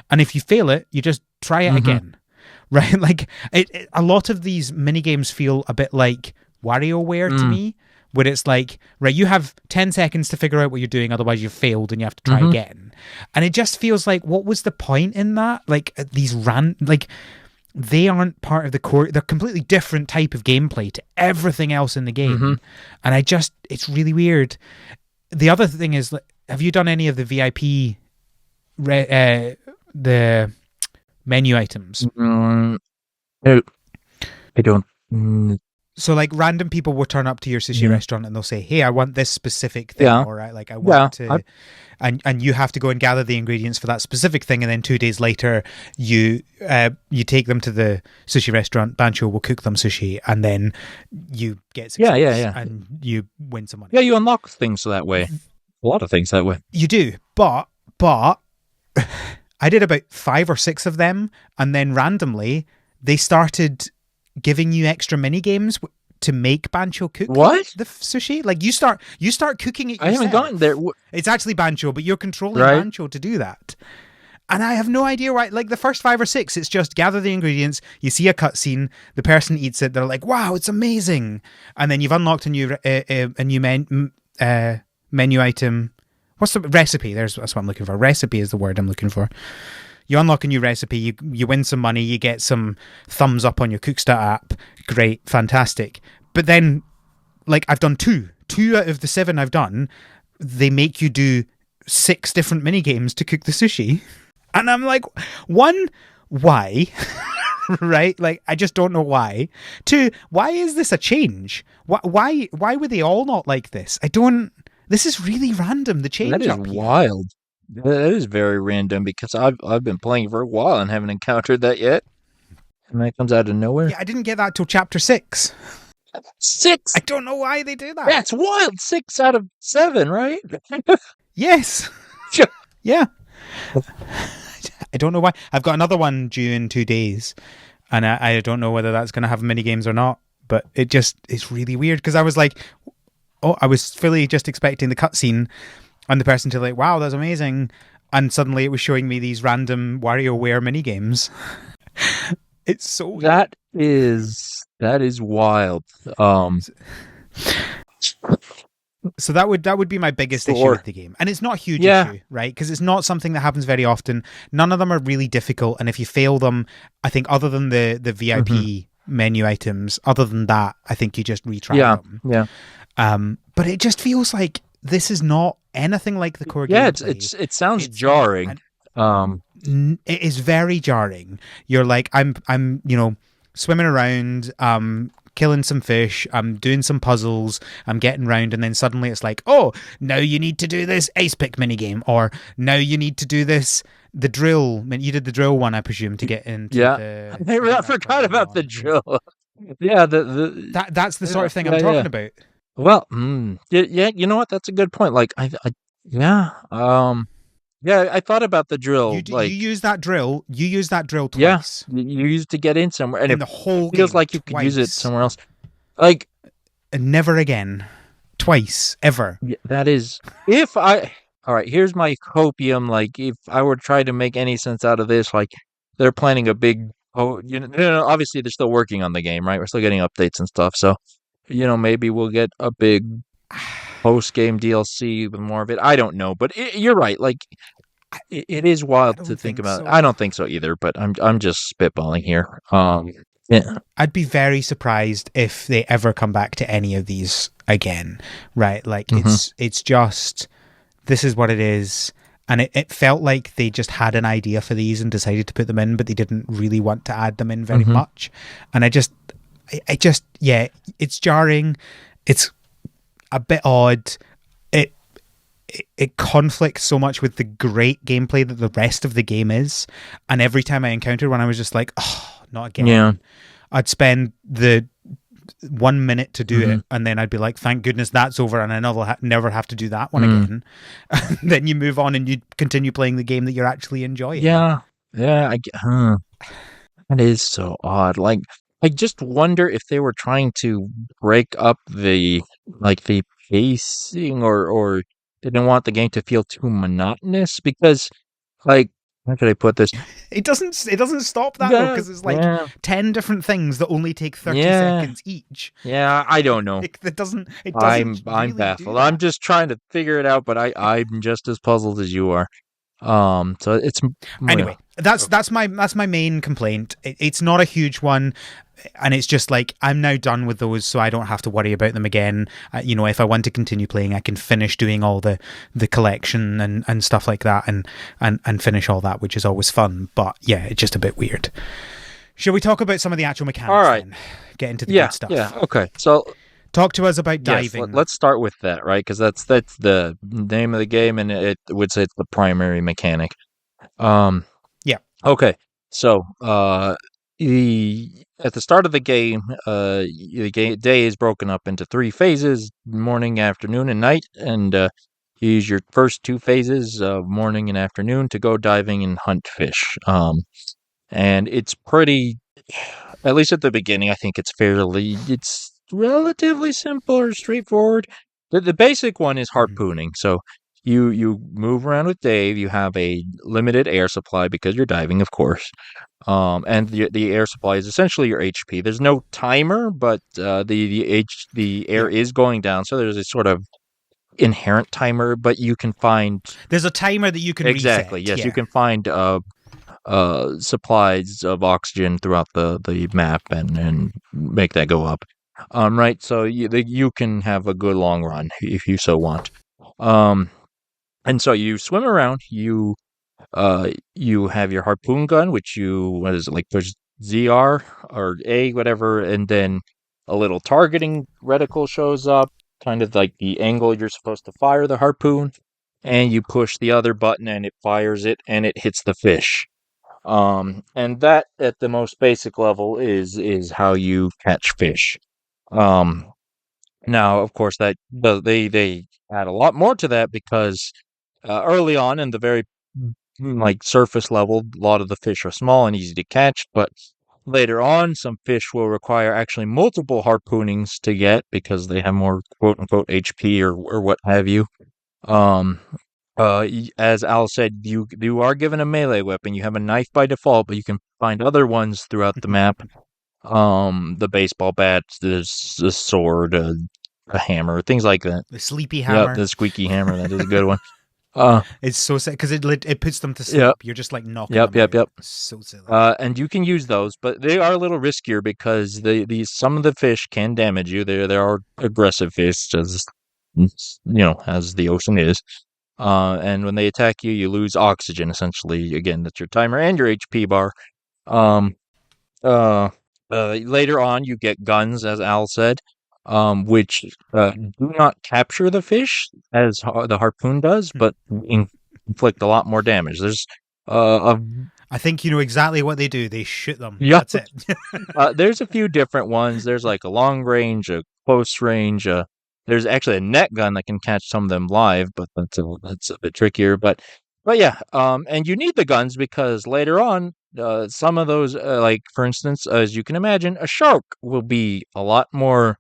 S1: And if you fail it, you just try it again, right? Like a lot of these mini games feel a bit like WarioWare to me, where it's like, right, you have 10 seconds to figure out what you're doing, otherwise you've failed and you have to try again. And it just feels like, what was the point in that? Like these they aren't part of the core. They're completely different type of gameplay to everything else in the game. And it's really weird. The other thing is, have you done any of the VIP, the menu items?
S2: No, I don't.
S1: So like random people will turn up to your sushi restaurant and they'll say, hey, I want this specific thing. All right. Like I want to, and you have to go and gather the ingredients for that specific thing. And then 2 days later, you take them to the sushi restaurant. Bancho will cook them sushi, and then you get success and you win some money.
S2: Yeah, you unlock things that way. A lot of things that way.
S1: You do. But I did about 5 or 6 of them, and then randomly they started giving you extra mini games to make Bancho cook the sushi. Like you start cooking it yourself.
S2: I haven't gotten there.
S1: It's actually Bancho, but you're controlling Bancho to do that. And I have no idea why. Like the first 5 or 6, it's just gather the ingredients, you see a cutscene, the person eats it, they're like, wow, it's amazing. And then you've unlocked a new menu item. What's the recipe? That's what I'm looking for. Recipe is the word I'm looking for. You unlock a new recipe, you win some money, you get some thumbs up on your Cooksta app. Great, fantastic. But then, like, I've done 2 out of the 7 I've done. They make you do 6 different mini games to cook the sushi, and I'm like, 1, why? Right? Like, I just don't know why. 2, why is this a change? Why were they all not like this? This is really random. The change
S2: that is wild. That is very random because I've been playing for a while and haven't encountered that yet. And that comes out of nowhere.
S1: Yeah, I didn't get that till chapter 6.
S2: 6?
S1: I don't know why they do that.
S2: That's wild. 6 out of 7, right?
S1: Yes. Yeah. I don't know why. I've got another one due in 2 days, and I don't know whether that's going to have mini games or not. But it's really weird because I was like, I was fully just expecting the cutscene and the person to like, wow, that's amazing. And suddenly it was showing me these random WarioWare mini games. It's so weird.
S2: That is wild.
S1: So that would be my biggest issue with the game. And it's not a huge issue, right? Because it's not something that happens very often. None of them are really difficult. And if you fail them, I think other than the VIP menu items, other than that, I think you just retry them.
S2: Yeah.
S1: But it just feels like this is not anything like the core game.
S2: Yeah, it sounds jarring.
S1: It is very jarring. You're like, I'm swimming around, killing some fish, I'm doing some puzzles, I'm getting around, and then suddenly it's like, oh, now you need to do this ice pick minigame, or now you need to do the drill. You did the drill one, I presume, to get into
S2: I forgot about the drill. Yeah,
S1: that's the sort of thing I'm talking about.
S2: Well, yeah, you know what? That's a good point. Like, Yeah, I thought about the
S1: You
S2: drill.
S1: you
S2: Like,
S1: use that drill. You use that drill
S2: yeah,
S1: twice
S2: you use it to get in somewhere, and
S1: in
S2: it
S1: the whole
S2: feels
S1: game.
S2: like you could use it
S1: Twice,
S2: somewhere else. Like,
S1: and never again. Twice ever.
S2: yeah, that is if I. All right, here's my copium. Like, if I were to try to make any sense out of this, like they're planning a big. Oh, obviously they're still working on the game, right? We're still getting updates and stuff. So, maybe we'll get a big post game DLC with more of it. I don't know, but you're right. Like, it is
S1: I
S2: wild to
S1: don't
S2: think
S1: think
S2: about. I
S1: so.
S2: don't think so either, but I'm just spitballing here. Yeah.
S1: I'd be very surprised if they ever come back to any of these again. Right? Like
S2: Hmm.
S1: it's just this is what it is. And it felt like they just had an idea for these and decided to put them in, but they didn't really want to add them in very
S2: Hmm.
S1: much. And yeah, it's jarring. It's a bit odd. It it conflicts so much with the great gameplay that the rest of the game is. And every time I encountered one, I was just like, oh, not
S2: Yeah.
S1: again. I'd spend the 1 minute to do
S2: Hmm.
S1: it, and then I'd be like, "Thank goodness that's over," and I never have to do that one
S2: Mm.
S1: again. And then you move on and you continue playing the game that you're actually enjoying.
S2: Yeah. Yeah. That is so odd. Like, I just wonder if they were trying to break up the pacing, or didn't want the game to feel too monotonous because, like, how could I put this?
S1: It doesn't stop that though,
S2: Yeah.
S1: because it's like
S2: Yeah.
S1: 10 different things that only take 30
S2: Yeah.
S1: seconds each.
S2: Yeah. I don't know.
S1: Like it doesn't
S2: I'm
S1: really do
S2: baffled. I'm
S1: that.
S2: just trying to figure it out, but I'm just as puzzled as you are. So it's
S1: Anyway,
S2: well,
S1: that's
S2: okay.
S1: that's my main complaint. It's not a huge one, and it's just like I'm now done with those, so I don't have to worry about them again. If I want to continue playing, I can finish doing all the collection and stuff like that, and finish all that, which is always fun. But yeah, it's just a bit weird. Shall we talk about some of the actual
S2: All
S1: mechanics
S2: right.
S1: then? Get into the
S2: Yeah.
S1: good
S2: Yeah.
S1: stuff.
S2: Okay. So
S1: Talk to us about
S2: yes,
S1: diving.
S2: let's start with that, right? Because that's the name of the game, and it would say it's the primary mechanic. Um,
S1: Yeah.
S2: okay, so at the start of the game, day is broken up into three phases: morning, afternoon, and night, and you use your first two phases of morning and afternoon to go diving and hunt fish. And it's pretty, at least at the beginning, I think it's relatively simple or straightforward. The basic one is
S1: Mhm.
S2: harpooning. So you move around with Dave. You have a limited air supply because you're diving, of course. And the air supply is essentially your HP. There's no timer, but the air
S1: Yeah.
S2: is going down. So there's a sort of inherent timer, but you can find
S1: There's a timer that you can
S2: exactly,
S1: reset.
S2: yes, you
S1: Yeah.
S2: can find supplies of oxygen throughout the map and make that go up. Right. So you can have a good long run if you so want. Um, and so you swim around. You have your harpoon gun, which what is it, like, push ZR or A, whatever, and then a little targeting reticle shows up, kind of like the angle you're supposed to fire the harpoon, and you push the other button and it fires it and it hits the fish. And that, at the most basic level, is how you catch fish. Um, Now, of course, they add a lot more to that because early on in the very like surface level, a lot of the fish are small and easy to catch, but later on, some fish will require actually multiple harpoonings to get because they have more quote unquote HP or what have you. Um, as Al said, you are given a melee weapon. You have a knife by default, but you can find other ones throughout the map. The baseball bat, the sword, a hammer, things like that.
S1: The sleepy
S2: Yep,
S1: hammer.
S2: the squeaky hammer. That is a good one. Uh,
S1: It's so sad because it puts them to
S2: yep,
S1: sleep. You're just like knocking
S2: yep,
S1: them
S2: yep,
S1: out.
S2: yep.
S1: It's so silly.
S2: And you can use those, but they are a little riskier because these some of the fish can damage you. There are aggressive fish, as the ocean is. And when they attack you, you lose oxygen. Essentially, again, that's your timer and your HP bar. Um, uh, Later on, you get guns, as Al said, which do not capture the fish as the harpoon does, but inflict a lot more damage. There's a
S1: I think you know exactly what they do. They shoot them.
S2: yeah,
S1: That's it.
S2: there's a few different ones. There's like a long range, a close range. There's actually a net gun that can catch some of them live, but that's a bit trickier. But But yeah, and you need the guns because later on, some of those, like for instance, as you can imagine, a shark will be a lot more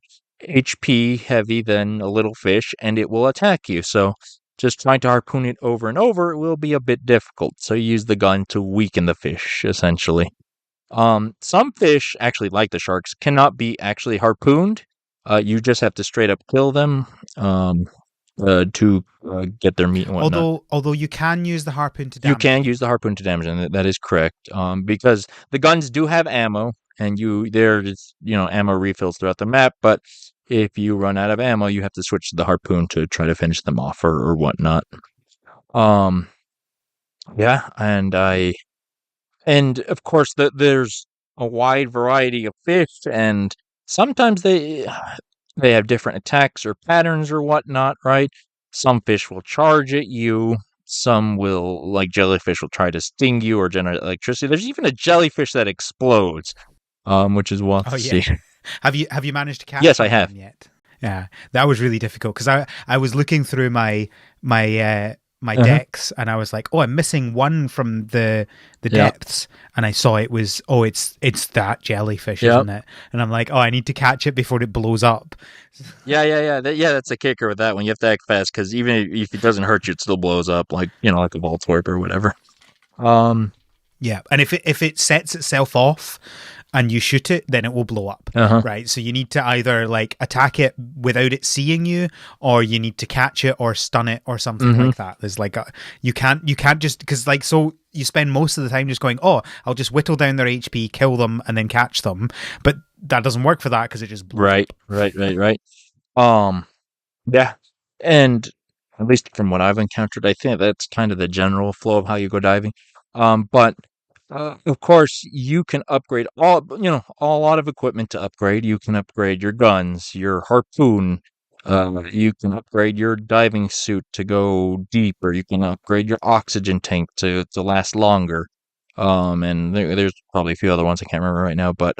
S2: HP heavy than a little fish, and it will attack you. So just trying to harpoon it over and over will be a bit difficult. So you use the gun to weaken the fish, essentially. Some fish, actually like the sharks, cannot be actually harpooned. You just have to straight up kill them, um, to get their meat and whatnot.
S1: Although you can use the harpoon to
S2: You
S1: damage
S2: can
S1: them.
S2: use the harpoon to damage them. That is correct. Because the guns do have ammo, and there's ammo refills throughout the map. But if you run out of ammo, you have to switch to the harpoon to try to finish them off or whatnot. Um, yeah, and of course there's a wide variety of fish, and sometimes they have different attacks or patterns or whatnot, right? Some fish will charge at you. Some will, like jellyfish, will try to sting you or generate electricity. There's even a jellyfish that explodes, which is wild
S1: Oh
S2: to see.
S1: yeah. Have you managed to catch
S2: Yes, I
S1: one of
S2: have.
S1: them yet? Yeah, that was really difficult because I was looking through my
S2: Uh-huh.
S1: decks and I was like, oh, I'm missing one from the
S2: Yeah.
S1: depths, and I saw it was, oh, it's that jellyfish,
S2: Yep.
S1: isn't it? And I'm like, oh, I need to catch it before it blows up.
S2: Yeah. That's the kicker with that one. You have to act fast because even if it doesn't hurt you, it still blows up, like like a Voltorb or whatever. Um.
S1: Yeah, and if it sets itself off and you shoot it, then it will blow up,
S2: Uh-huh.
S1: right? So you need to either like attack it without it seeing you, or you need to catch it or stun it or something
S2: Mm-hmm.
S1: like that. There's like you can't just because like so you spend most of the time just going, oh, I'll just whittle down their HP, kill them, and then catch them, but that doesn't work for that because it just blows
S2: Right.
S1: up.
S2: Right. Um. Yeah. And at least from what I've encountered, I think that's kind of the general flow of how you go diving. But of course, you can upgrade a lot of equipment to upgrade. You can upgrade your guns, your harpoon. You can upgrade your diving suit to go deeper. You can upgrade your oxygen tank to last longer. And there's probably a few other ones I can't remember right now, but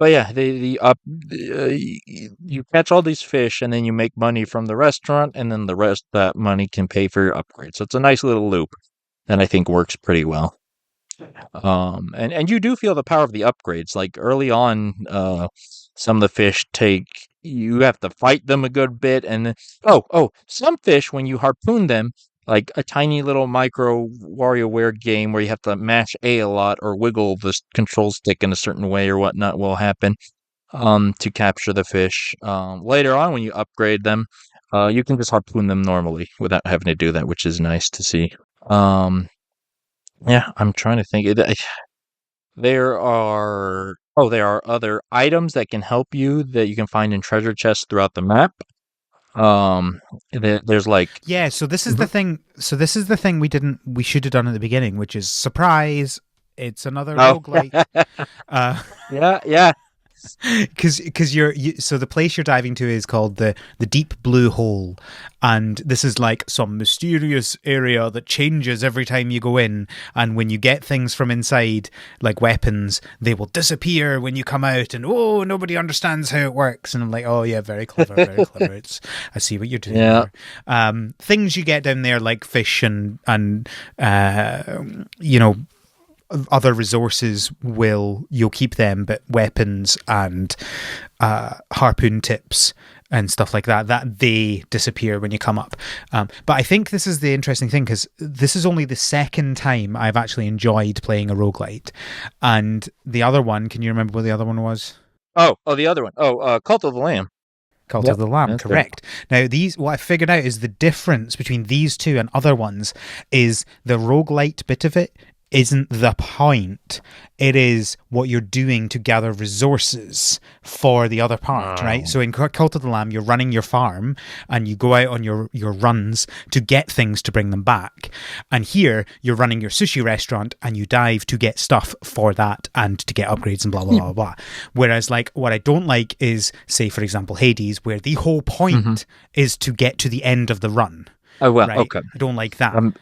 S2: yeah, you catch all these fish and then you make money from the restaurant, and then the rest that money can pay for your upgrade. So it's a nice little loop that I think works pretty well. And you do feel the power of the upgrades. Like early on, some of the fish you have to fight them a good bit, and then, some fish when you harpoon them, like a tiny little micro WarioWare game where you have to mash a lot or wiggle the control stick in a certain way or whatnot will happen to capture the fish. Later on, when you upgrade them, you can just harpoon them normally without having to do that, which is nice to see. Um, yeah, I'm trying to think. There are other items that can help you that you can find in treasure chests throughout the map. Um, there's like,
S1: Yeah, so this is the
S2: Mhm.
S1: thing. So this is the thing we should have done at the beginning, which is surprise. It's another
S2: Oh,
S1: roguelite. Uh,
S2: yeah.
S1: because so the place you're diving to is called the deep blue hole, and this is like some mysterious area that changes every time you go in, and when you get things from inside like weapons, they will disappear when you come out, and oh, nobody understands how it works. And I'm like, oh yeah, very clever, very clever. It's I see what you're doing
S2: Yeah.
S1: there. Things you get down there like fish and you know, other resources you'll keep them, but weapons and harpoon tips and stuff like that they disappear when you come up. But I think this is the interesting thing because this is only the second time I've actually enjoyed playing a roguelite, and the other one, can you remember what the other one was?
S2: The other one. Cult of the Lamb.
S1: Cult of
S2: Yep,
S1: the Lamb,
S2: that's right.
S1: correct. Now, what I figured out is the difference between these two and other ones is the roguelite bit of it isn't the point. It is what you're doing to gather resources for the other part, right?
S2: Oh.
S1: So in Cult of the Lamb, you're running your farm and you go out on your runs to get things to bring them back. And here, you're running your sushi restaurant and you dive to get stuff for that and to get upgrades and blah, blah, blah, blah. Whereas, like, what I don't like is, say, for example, Hades, where the whole
S2: Hmm.
S1: point is to get to the end of the run,
S2: Oh well.
S1: right?
S2: Okay.
S1: I don't like that.
S2: Um.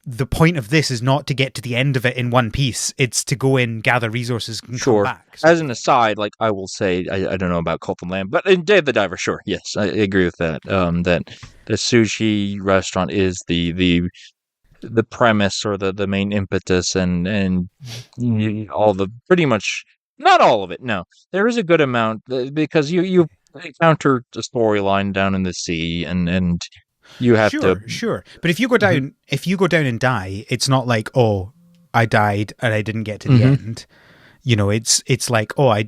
S1: The point of this is not to get to the end of it in one piece. It's to go in, gather resources, and come
S2: Sure.
S1: back.
S2: As an aside, like I will say, I don't know about Cult of Lamb, but in Day of the Diver, sure, yes, I agree with that. That the sushi restaurant is the the premise or the main impetus and all the pretty much not all of it. No, there is a good amount because you encounter the storyline down in the sea and you have to.
S1: Sure. But if you go
S2: Mhm,
S1: down, and die, it's not like, oh, I died and I didn't get to the
S2: mhm.
S1: end. It's like, oh, I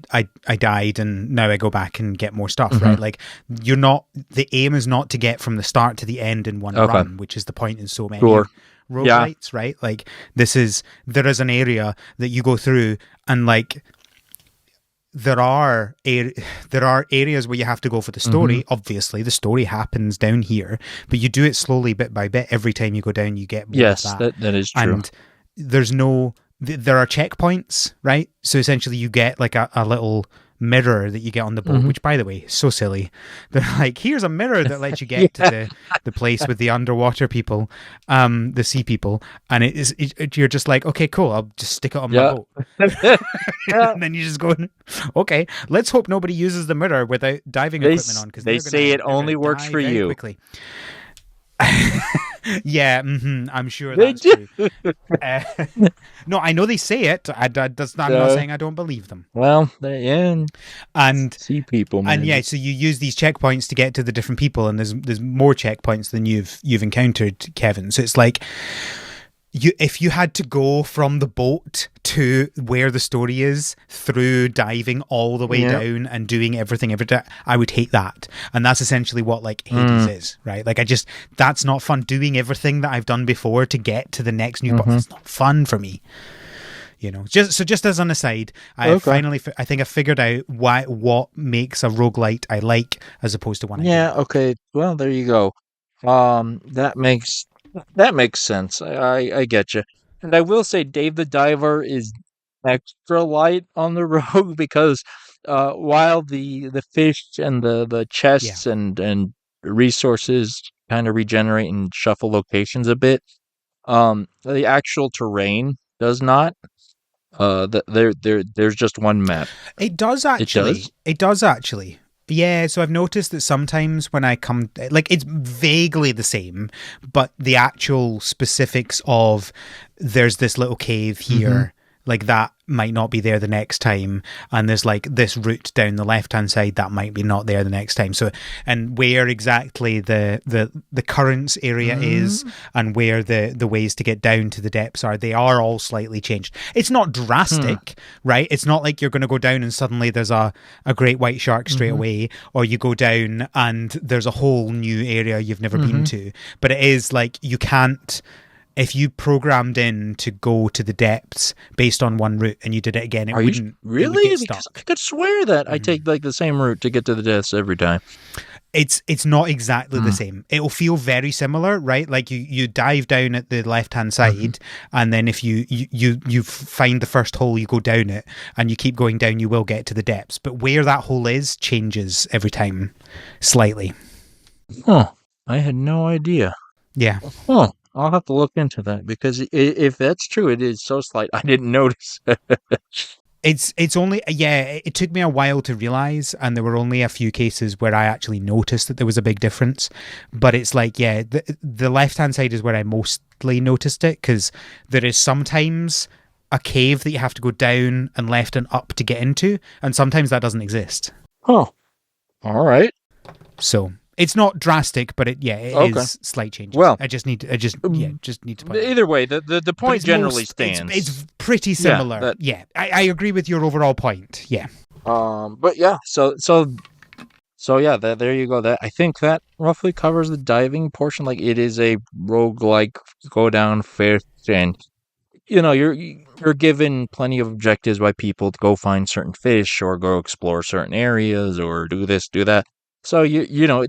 S1: died and now I go back and get more stuff,
S2: Mhm.
S1: right? Like, you're not, the aim is not to get from the start to the end in one
S2: Okay,
S1: run, which is the point in so
S2: sure.
S1: many
S2: Yeah.
S1: roguelites, right? Like, there is an area that you go through, and like, there are there are areas where you have to go for the
S2: Mhm.
S1: story. Obviously, the story happens down here, but you do it slowly, bit by bit. Every time you go down, you get more of
S2: Yes,
S1: that,
S2: that is true.
S1: and there's no. There are checkpoints, right? So essentially, you get like a little mirror that you get on the boat,
S2: Mhm.
S1: which, by the way, is so silly. They're like, here's a mirror that lets you get to
S2: Yeah.
S1: the place with the underwater people, the sea people, and you're just like, okay, cool, I'll just stick it on my
S2: Yeah.
S1: boat. And then you just go, okay, let's hope nobody uses the mirror without diving equipment on, because
S2: They say it
S1: they're
S2: only
S1: gonna
S2: works
S1: die
S2: for
S1: very
S2: you.
S1: quickly. Yeah, I'm sure
S2: They
S1: that's
S2: do.
S1: true. Uh, no, I know they say it. I'm not
S2: Uh,
S1: saying I don't believe them.
S2: well, yeah,
S1: And
S2: sea people,
S1: and
S2: man.
S1: yeah, so you use these checkpoints to get to the different people, and there's more checkpoints than you've encountered, Kevin. So it's like, if you had to go from the boat to where the story is through diving all the way
S2: Yeah.
S1: down and doing everything every day, I would hate that. And that's essentially what like Hades
S2: Mm,
S1: is, right? Like, that's not fun. Doing everything that I've done before to get to the next new boss,
S2: mhm.
S1: that's not fun for me. Just as an aside,
S2: Okay.
S1: I think I figured out what makes a roguelite I like as opposed to one I
S2: Yeah,
S1: don't.
S2: okay. Well, there you go. That makes sense. I get you. And I will say Dave the Diver is extra light on the rogue because while the fish and the
S1: Yeah.
S2: chests and resources kind of regenerate and shuffle locations a bit, the actual terrain does not. There's just one map.
S1: It does
S2: It does?
S1: actually. It does actually. Yeah, so I've noticed that sometimes when I come, like, it's vaguely the same, but the actual specifics of there's this little cave
S2: Mm-hmm.
S1: here, like, that might not be there the next time, and there's like this route down the left hand side that might be not there the next time. So, and where exactly the currents area is,
S2: Mm-hmm.
S1: and where the ways to get down to the depths are, they are all slightly changed. It's not drastic, right? It's not like you're going to go down and suddenly there's a great white shark straight
S2: Mm-hmm.
S1: away, or you go down and there's a whole new area you've never been
S2: Mm-hmm.
S1: to. But it is like, you can't, if you programmed in to go to the depths based on one route and you did it again,
S2: Are you
S1: it would
S2: really?
S1: get
S2: Because
S1: stuck.
S2: I could swear that I
S1: Mhm.
S2: take like the same route to get to the deaths every time.
S1: It's not exactly the
S2: Mm.
S1: same. It'll feel very similar, right? Like, you dive down at the left hand
S2: Mm-hmm.
S1: side, and then if you find the first hole, you go down it, and you keep going down, you will get to the depths. But where that hole is changes every time, slightly.
S2: Huh. I had no idea.
S1: Yeah.
S2: Huh. I'll have to look into that because if that's true, it is so slight. I didn't notice.
S1: It's only, yeah, it took me a while to realize, and there were only a few cases where I actually noticed that there was a big difference. But it's like, yeah, the left hand side is where I mostly noticed it, because there is sometimes a cave that you have to go down and left and up to get into, and sometimes that doesn't exist.
S2: Huh. All right.
S1: So it's not drastic, but it
S2: Okay.
S1: is slight changes.
S2: Well, um,
S1: Just need to point that out.
S2: either way, the
S1: But
S2: point generally stands.
S1: it's pretty
S2: Yeah.
S1: similar.
S2: That.
S1: Yeah, I agree with your overall point. Yeah.
S2: But yeah. So yeah. There you go. That I think that roughly covers the diving portion. Like it is a roguelike go down fish and you're given plenty of objectives by people to go find certain fish or go explore certain areas or do this, do that. So a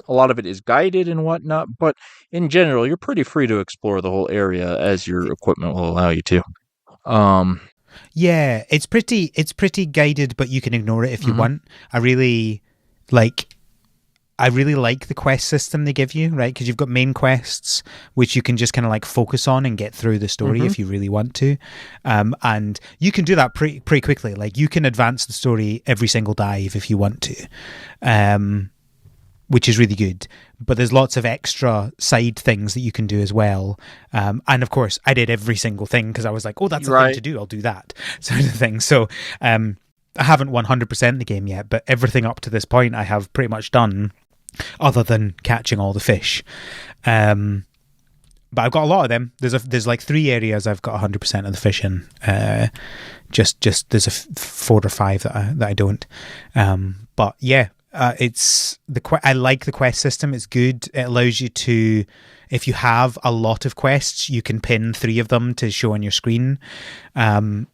S2: lot of it is guided and whatnot, but in general, you're pretty free to explore the whole area as your equipment will allow you to. Um,
S1: Yeah, it's pretty guided, but you can ignore it if you
S2: mhm,
S1: want. I really like I really like the quest system they give you, right? Because you've got main quests which you can just kind of like focus on and get through the story
S2: mhm.
S1: if you really want to, and you can do that pretty quickly. Like, you can advance the story every single dive if you want to, which is really good. but there's lots of extra side things that you can do as well. And of course, I did every single thing because I was like, oh, that's a thing to do. I'll do that sort of thing. So I haven't 100% the game yet, but everything up to this point I have pretty much done, other than catching all the fish. But I've got a lot of them. There's like 3 areas I've got 100% of the fish in. Just there's 4 or 5 that I don't. But yeah, I like the quest system. It's good. It allows you to, if you have a lot of quests, you can pin 3 of them to show on your screen,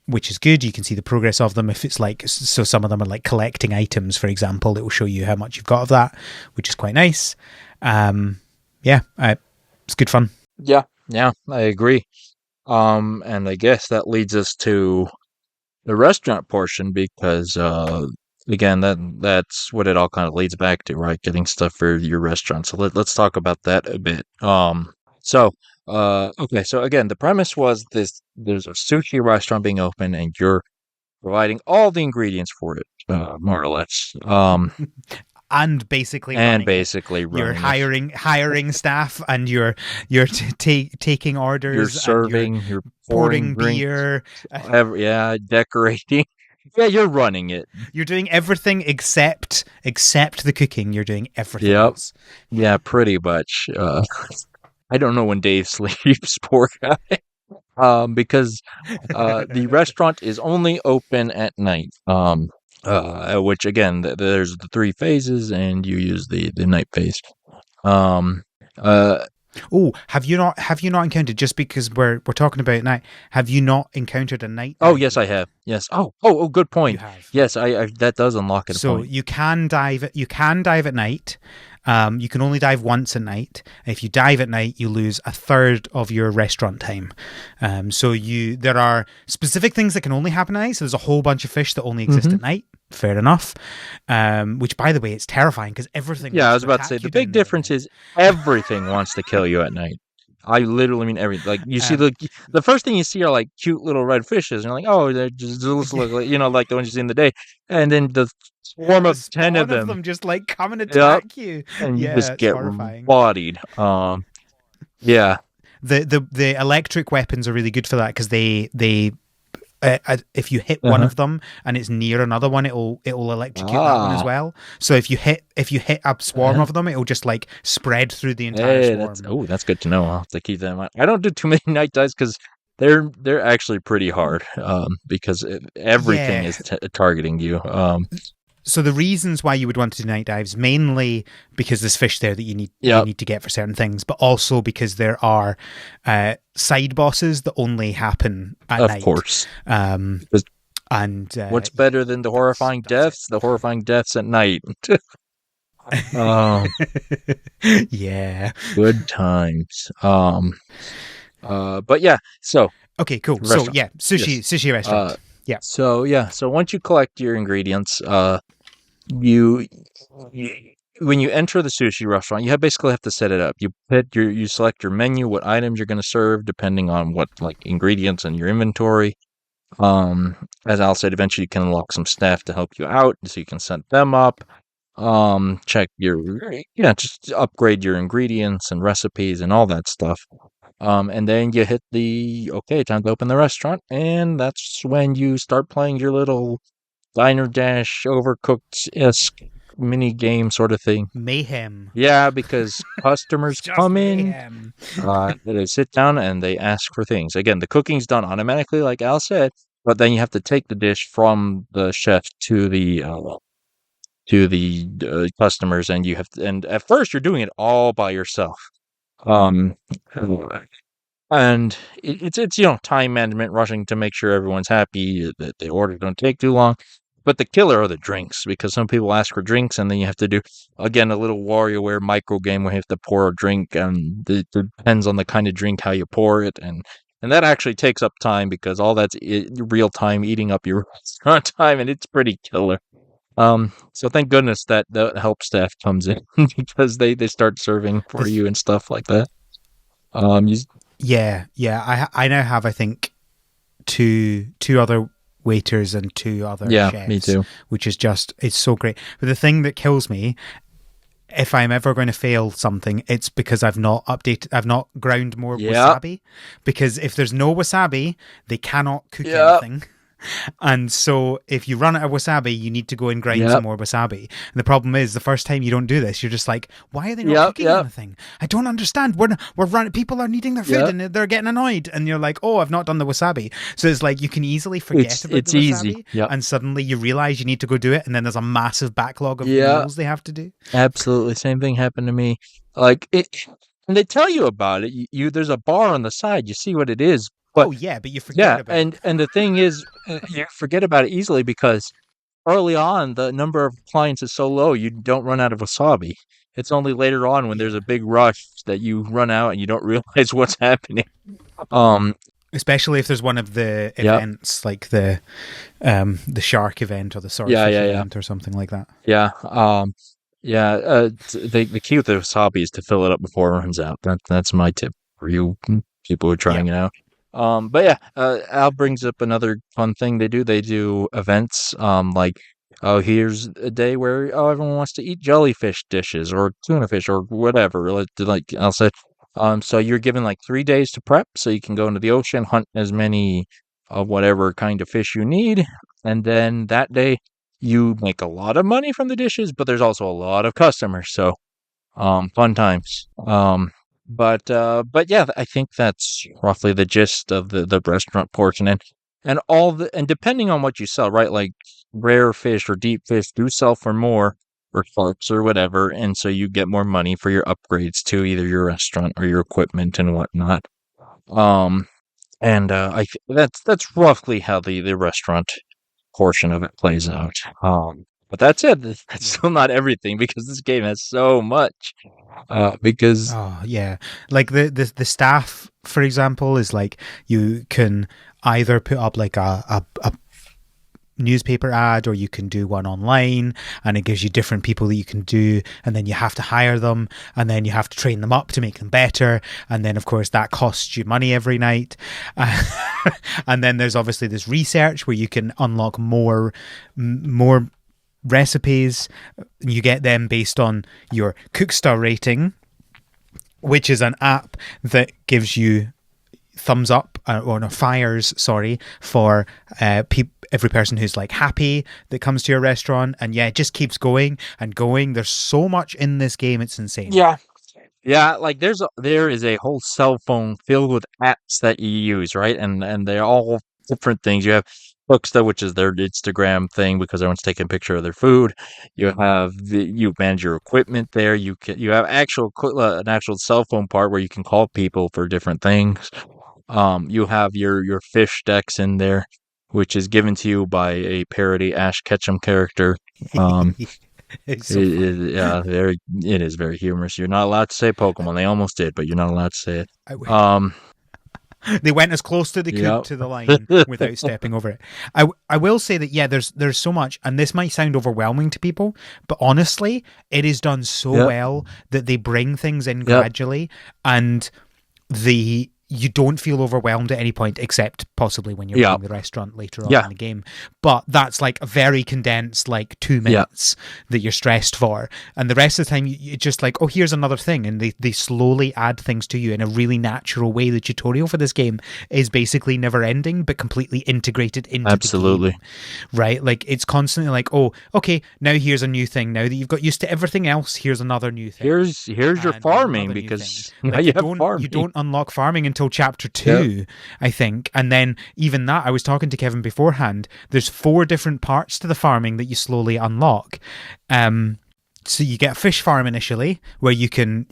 S1: which is good. You can see the progress of them. If it's like, so some of them are like collecting items, for example, it will show you how much you've got of that, which is quite nice. It's good fun.
S2: Yeah, I agree. And I guess that leads us to the restaurant portion because, again, that's what it all kind of leads back to, right? Getting stuff for your restaurant. So let's talk about that a bit. Okay. So again, the premise was there's a sushi restaurant being open and you're providing all the ingredients for it, more or less.
S1: And basically you're hiring staff, and you're taking orders,
S2: you're serving, you're
S1: pouring beer,
S2: decorating. Yeah, you're running it.
S1: You're doing everything except the cooking. You're doing everything else.
S2: Yeah, pretty much. I don't know when Dave sleeps, poor guy. Because the restaurant is only open at night. Which again, there's the 3 phases, and you use the night phase.
S1: Have you not encountered, just because we're talking about night? Have you not encountered a night?
S2: Oh yes, I have. Yes. Oh, good point.
S1: You have.
S2: Yes, I that does unlock it.
S1: So you can dive. You can dive at night. You can only dive once at night. If you dive at night, you lose 1/3 of your restaurant time. There are specific things that can only happen at night. So there's a whole bunch of fish that only exist at night. Fair enough. Which, by the way, it's terrifying because everything.
S2: Yeah, I was about to say the big difference is everything wants to kill you at night. I literally mean everything. Like you see the first thing you see are like cute little red fishes, and you're like, oh, they're just look like, like the ones you see in the day, and then the swarm of 10 of them
S1: just like come and attack you,
S2: and you just get bodied. Yeah.
S1: The electric weapons are really good for that because they if you hit one of them and it's near another one, it'll electrocute that one as well. So if you hit a swarm of them, it'll just like spread through the entire swarm.
S2: That's good to know. I'll have to keep that in mind. I don't do too many night dives because they're actually pretty hard, because everything is targeting you.
S1: So the reasons why you would want to do night dives, mainly because there's fish there that you need to get for certain things, but also because there are side bosses that only happen at night.
S2: Of course.
S1: And
S2: what's better than the horrifying deaths? The horrifying deaths at night.
S1: Yeah.
S2: Good times. But yeah, so
S1: okay, cool. Restaurant. So yeah, sushi restaurant. Yeah.
S2: So once you collect your ingredients, you when you enter the sushi restaurant, you basically have to set it up. You select your menu, what items you're going to serve, depending on what like ingredients in your inventory. As Al said, eventually you can unlock some staff to help you out, so you can set them up. Check just upgrade your ingredients and recipes and all that stuff. And then you hit time to open the restaurant, and that's when you start playing your little Diner Dash Overcooked-esque mini game sort of thing.
S1: Mayhem.
S2: Yeah, because customers come in, they sit down and they ask for things. Again, the cooking's done automatically, like Al said, but then you have to take the dish from the chef to the customers, and and at first you're doing it all by yourself. And it's time management, rushing to make sure everyone's happy, that the orders don't take too long. But the killer are the drinks, because some people ask for drinks, and then you have to do again a little WarioWare micro game where you have to pour a drink, and it depends on the kind of drink how you pour it, and that actually takes up time because all that's real time eating up your restaurant time, and it's pretty killer. So thank goodness that the help staff comes in because they start serving for you and stuff like that.
S1: I now have, I think, two other waiters and 2 other chefs.
S2: Me too.
S1: Which is it's so great. But the thing that kills me if I'm ever going to fail something, it's because I've not ground more
S2: Yeah.
S1: wasabi. Because if there's no wasabi, they cannot cook
S2: Yeah.
S1: anything. And so if you run out of wasabi, you need to go and grind some
S2: Yep.
S1: more wasabi. And the problem is the first time you don't do this, you're just like, why are they not
S2: Yep.
S1: cooking
S2: Yep.
S1: anything? I don't understand. We're running, people are needing their food
S2: Yep.
S1: and they're getting annoyed. And you're like, oh, I've not done the wasabi. So it's like you can easily forget about the
S2: It's easy.
S1: wasabi
S2: Yep.
S1: and suddenly you realize you need to go do it. And then there's a massive backlog of
S2: Yeah.
S1: meals they have to do.
S2: Absolutely. Same thing happened to me. Like it, and they tell you about it. There's a bar on the side. You see what it is, but
S1: Oh, yeah, but you
S2: yeah,
S1: forget about it.
S2: and the thing is, you forget about it easily because early on the number of clients is so low, you don't run out of wasabi. It's only later on when there's
S1: Yeah.
S2: a big rush that you run out and you don't realize what's happening. Um,
S1: Especially if there's one of the
S2: yep.
S1: events like the shark event or the
S2: Yeah,
S1: swordfish
S2: yeah, yeah.
S1: event or something like that.
S2: Yeah. Yeah, the key with the wasabi is to fill it up before it runs out. That's my tip for you people who are
S1: Yeah.
S2: trying it out. But yeah, Al brings up another fun thing they do. They do events, like, oh, here's a day where everyone wants to eat jellyfish dishes or tuna fish or whatever. Like Al said, so you're given like 3 days to prep, so you can go into the ocean, hunt as many of whatever kind of fish you need, and then that day you make a lot of money from the dishes, but there's also a lot of customers. So, fun times. But yeah, I think that's roughly the gist of the restaurant portion, and depending on what you sell, right? Like rare fish or deep fish do sell for more, or sharks or whatever, and so you get more money for your upgrades to either your restaurant or your equipment and whatnot. Um, and that's roughly how the restaurant portion of it plays out. But that's it. That's
S1: Yeah.
S2: still not everything because this game has so much. Because
S1: Oh, yeah. Like the staff, for example, is like you can either put up like a newspaper ad or you can do one online and it gives you different people that you can do, and then you have to hire them and then you have to train them up to make them better, and then of course that costs you money every night. And then there's obviously this research where you can unlock more recipes. You get them based on your Cooksta rating, which is an app that gives you thumbs up or no, fires, sorry, for every person who's like happy that comes to your restaurant. And yeah, it just keeps going and going. There's so much in this game, it's insane.
S2: yeah, yeah, like there is a whole cell phone filled with apps that you use, right? And they're all different things. You have Booksta, which is their Instagram thing because everyone's taking a picture of their food. You manage your equipment there. You have an actual cell phone part where you can call people for different things. You have your fish decks in there, which is given to you by a parody Ash Ketchum character. Um,
S1: It's so funny.
S2: it is very humorous. You're not allowed to say Pokemon. They almost did, but you're not allowed to say it.
S1: I,
S2: Um,
S1: they went as close as they could
S2: yep.
S1: to the line without stepping over it. I will say that yeah, there's so much, and this might sound overwhelming to people, but honestly, it is done so
S2: Yep.
S1: well that they bring things in
S2: Yep.
S1: gradually, and you don't feel overwhelmed at any point, except possibly when you're
S2: Yeah.
S1: running the restaurant later on
S2: Yeah.
S1: in the game. But that's like a very condensed, like 2 minutes that you're stressed for. And the rest of the time, you're just like, oh, here's another thing. And they slowly add things to you in a really natural way. The tutorial for this game is basically never ending, but completely integrated into
S2: Absolutely.
S1: the game. Right? Like it's constantly like, oh, okay, now here's a new thing. Now that you've got used to everything else, here's another new thing.
S2: Here's your
S1: And
S2: farming
S1: another new
S2: because
S1: thing.
S2: now
S1: Like
S2: you have farming.
S1: you don't unlock farming until chapter 2, I think. And then even that, I was talking to Kevin beforehand, there's 4 different parts to the farming that you slowly unlock. So you get a fish farm initially where you can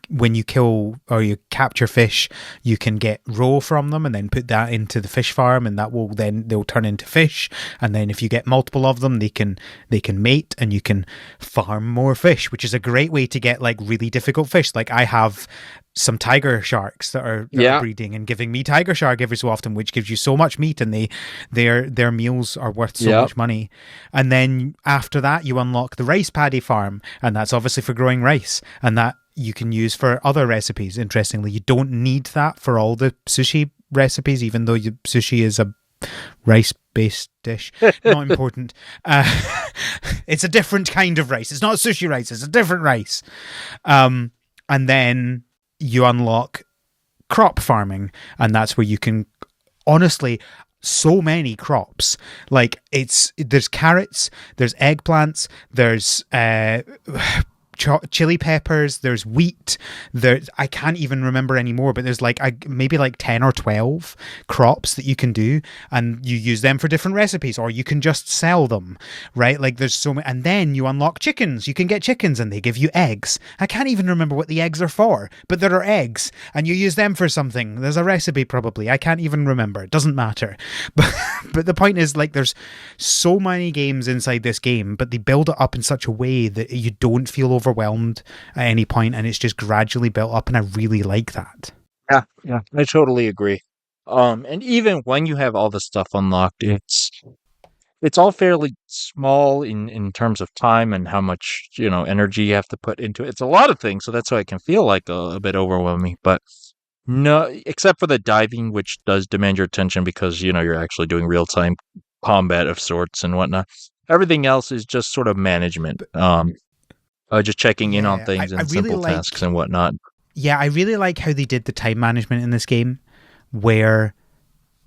S1: when you kill or you capture fish, you can get raw from them and then put that into the fish farm, and they'll turn into fish. And then if you get multiple of them, they can mate and you can farm more fish, which is a great way to get like really difficult fish. Like I have some tiger sharks that are breeding and giving me tiger shark every so often, which gives you so much meat, and their meals are worth so much money. And then after that, you unlock the rice paddy farm, and that's obviously for growing rice, and that you can use for other recipes. Interestingly, you don't need that for all the sushi recipes, even though sushi is a rice-based dish. Not important. It's a different kind of rice. It's not sushi rice. It's a different rice. And then you unlock crop farming, and that's where you can, honestly, so many crops. Like, there's carrots, there's eggplants, there's chili peppers, there's wheat, I can't even remember anymore, but there's like maybe like 10 or 12 crops that you can do, and you use them for different recipes, or you can just sell them, right? Like, there's so many. And then you unlock chickens. You can get chickens and they give you eggs. I can't even remember what the eggs are for, but there are eggs and you use them for something. There's a recipe probably. I can't even remember. It doesn't matter. But the point is, like, there's so many games inside this game, but they build it up in such a way that you don't feel overwhelmed at any point, and it's just gradually built up, and I really like that.
S2: Yeah, I totally agree. And even when you have all the stuff unlocked, it's all fairly small in terms of time and how much, energy you have to put into it. It's a lot of things, so that's why it can feel like a bit overwhelming. But no, except for the diving, which does demand your attention because, you're actually doing real-time combat of sorts and whatnot. Everything else is just sort of management. Just checking in on
S1: Yeah,
S2: things
S1: I
S2: and
S1: really
S2: simple tasks and whatnot.
S1: Yeah, I really like how they did the time management in this game, where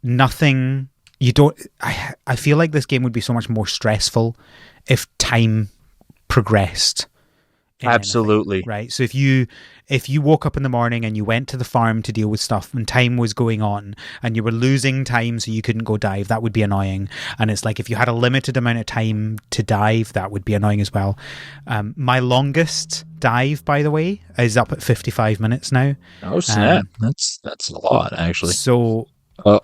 S1: nothing you don't. I feel like this game would be so much more stressful if time progressed in anything,
S2: Absolutely.
S1: right? So if you woke up in the morning and you went to the farm to deal with stuff and time was going on and you were losing time so you couldn't go dive, that would be annoying. And it's like, if you had a limited amount of time to dive, that would be annoying as well. My longest dive, by the way, is up at 55 minutes now.
S2: Oh snap! That's a lot, actually.
S1: So
S2: Uh,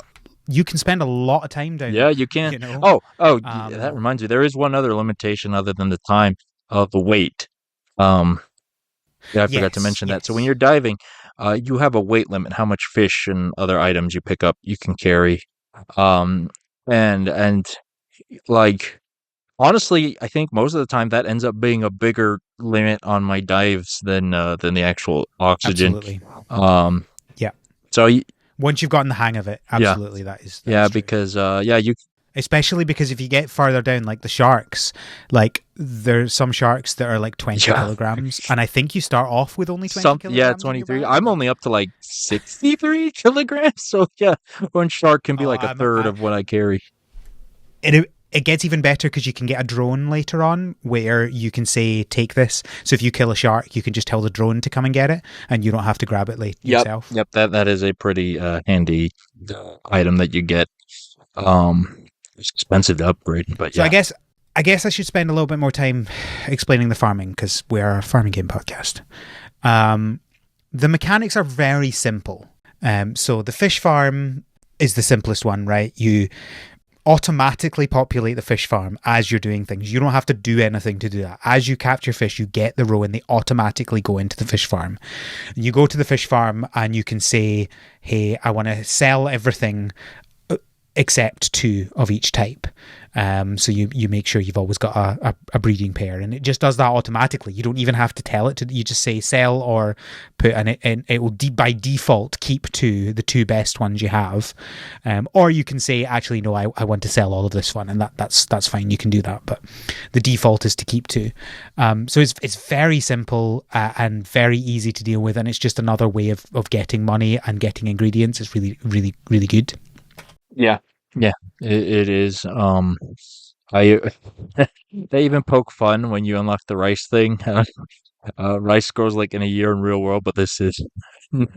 S1: you can spend a lot of time down
S2: yeah,
S1: there,
S2: you can.
S1: you know?
S2: That reminds me. There is one other limitation other than the time of the weight. Um, yeah, I forgot to mention that. So when
S1: Yes.
S2: you're diving, you have a weight limit, how much fish and other items you pick up, you can carry. Um, and like honestly, I think most of the time that ends up being a bigger limit on my dives than the actual oxygen.
S1: Absolutely.
S2: Um,
S1: Yeah.
S2: so
S1: Once you've gotten the hang of it,
S2: yeah,
S1: absolutely, that is
S2: yeah,
S1: true.
S2: because you
S1: Especially because if you get farther down, like the sharks, like there's some sharks that are like 20
S2: yeah.
S1: kilograms, and I think you start off with only 20 kilograms on your
S2: 23.
S1: back.
S2: I'm only up to like 63 kilograms. So yeah, one shark can be
S1: Oh,
S2: like a third of what I carry.
S1: it gets even better because you can get a drone later on where you can say, take this. So if you kill a shark, you can just tell the drone to come and get it, and you don't have to grab it yourself.
S2: Yep. That is a pretty handy item that you get. It's expensive to upgrade, but
S1: So
S2: yeah.
S1: I guess I should spend a little bit more time explaining the farming, because we're a farming game podcast. The mechanics are very simple. So the fish farm is the simplest one, right? You automatically populate the fish farm as you're doing things. You don't have to do anything to do that. As you capture fish, you get the roe and they automatically go into the fish farm. You go to the fish farm and you can say, hey, I want to sell everything except 2 of each type. So you make sure you've always got a breeding pair, and it just does that automatically. You don't even have to tell it to. You just say sell or put, and it will by default keep the 2 best ones you have. Or you can say, actually no, I want to sell all of this one, and that's fine. You can do that, but the default is to keep 2. So it's very simple and very easy to deal with, and it's just another way of getting money and getting ingredients. It's really really really good.
S2: Yeah. Yeah, it is. I they even poke fun when you unlock the rice thing. Rice grows like in a year in real world, but this is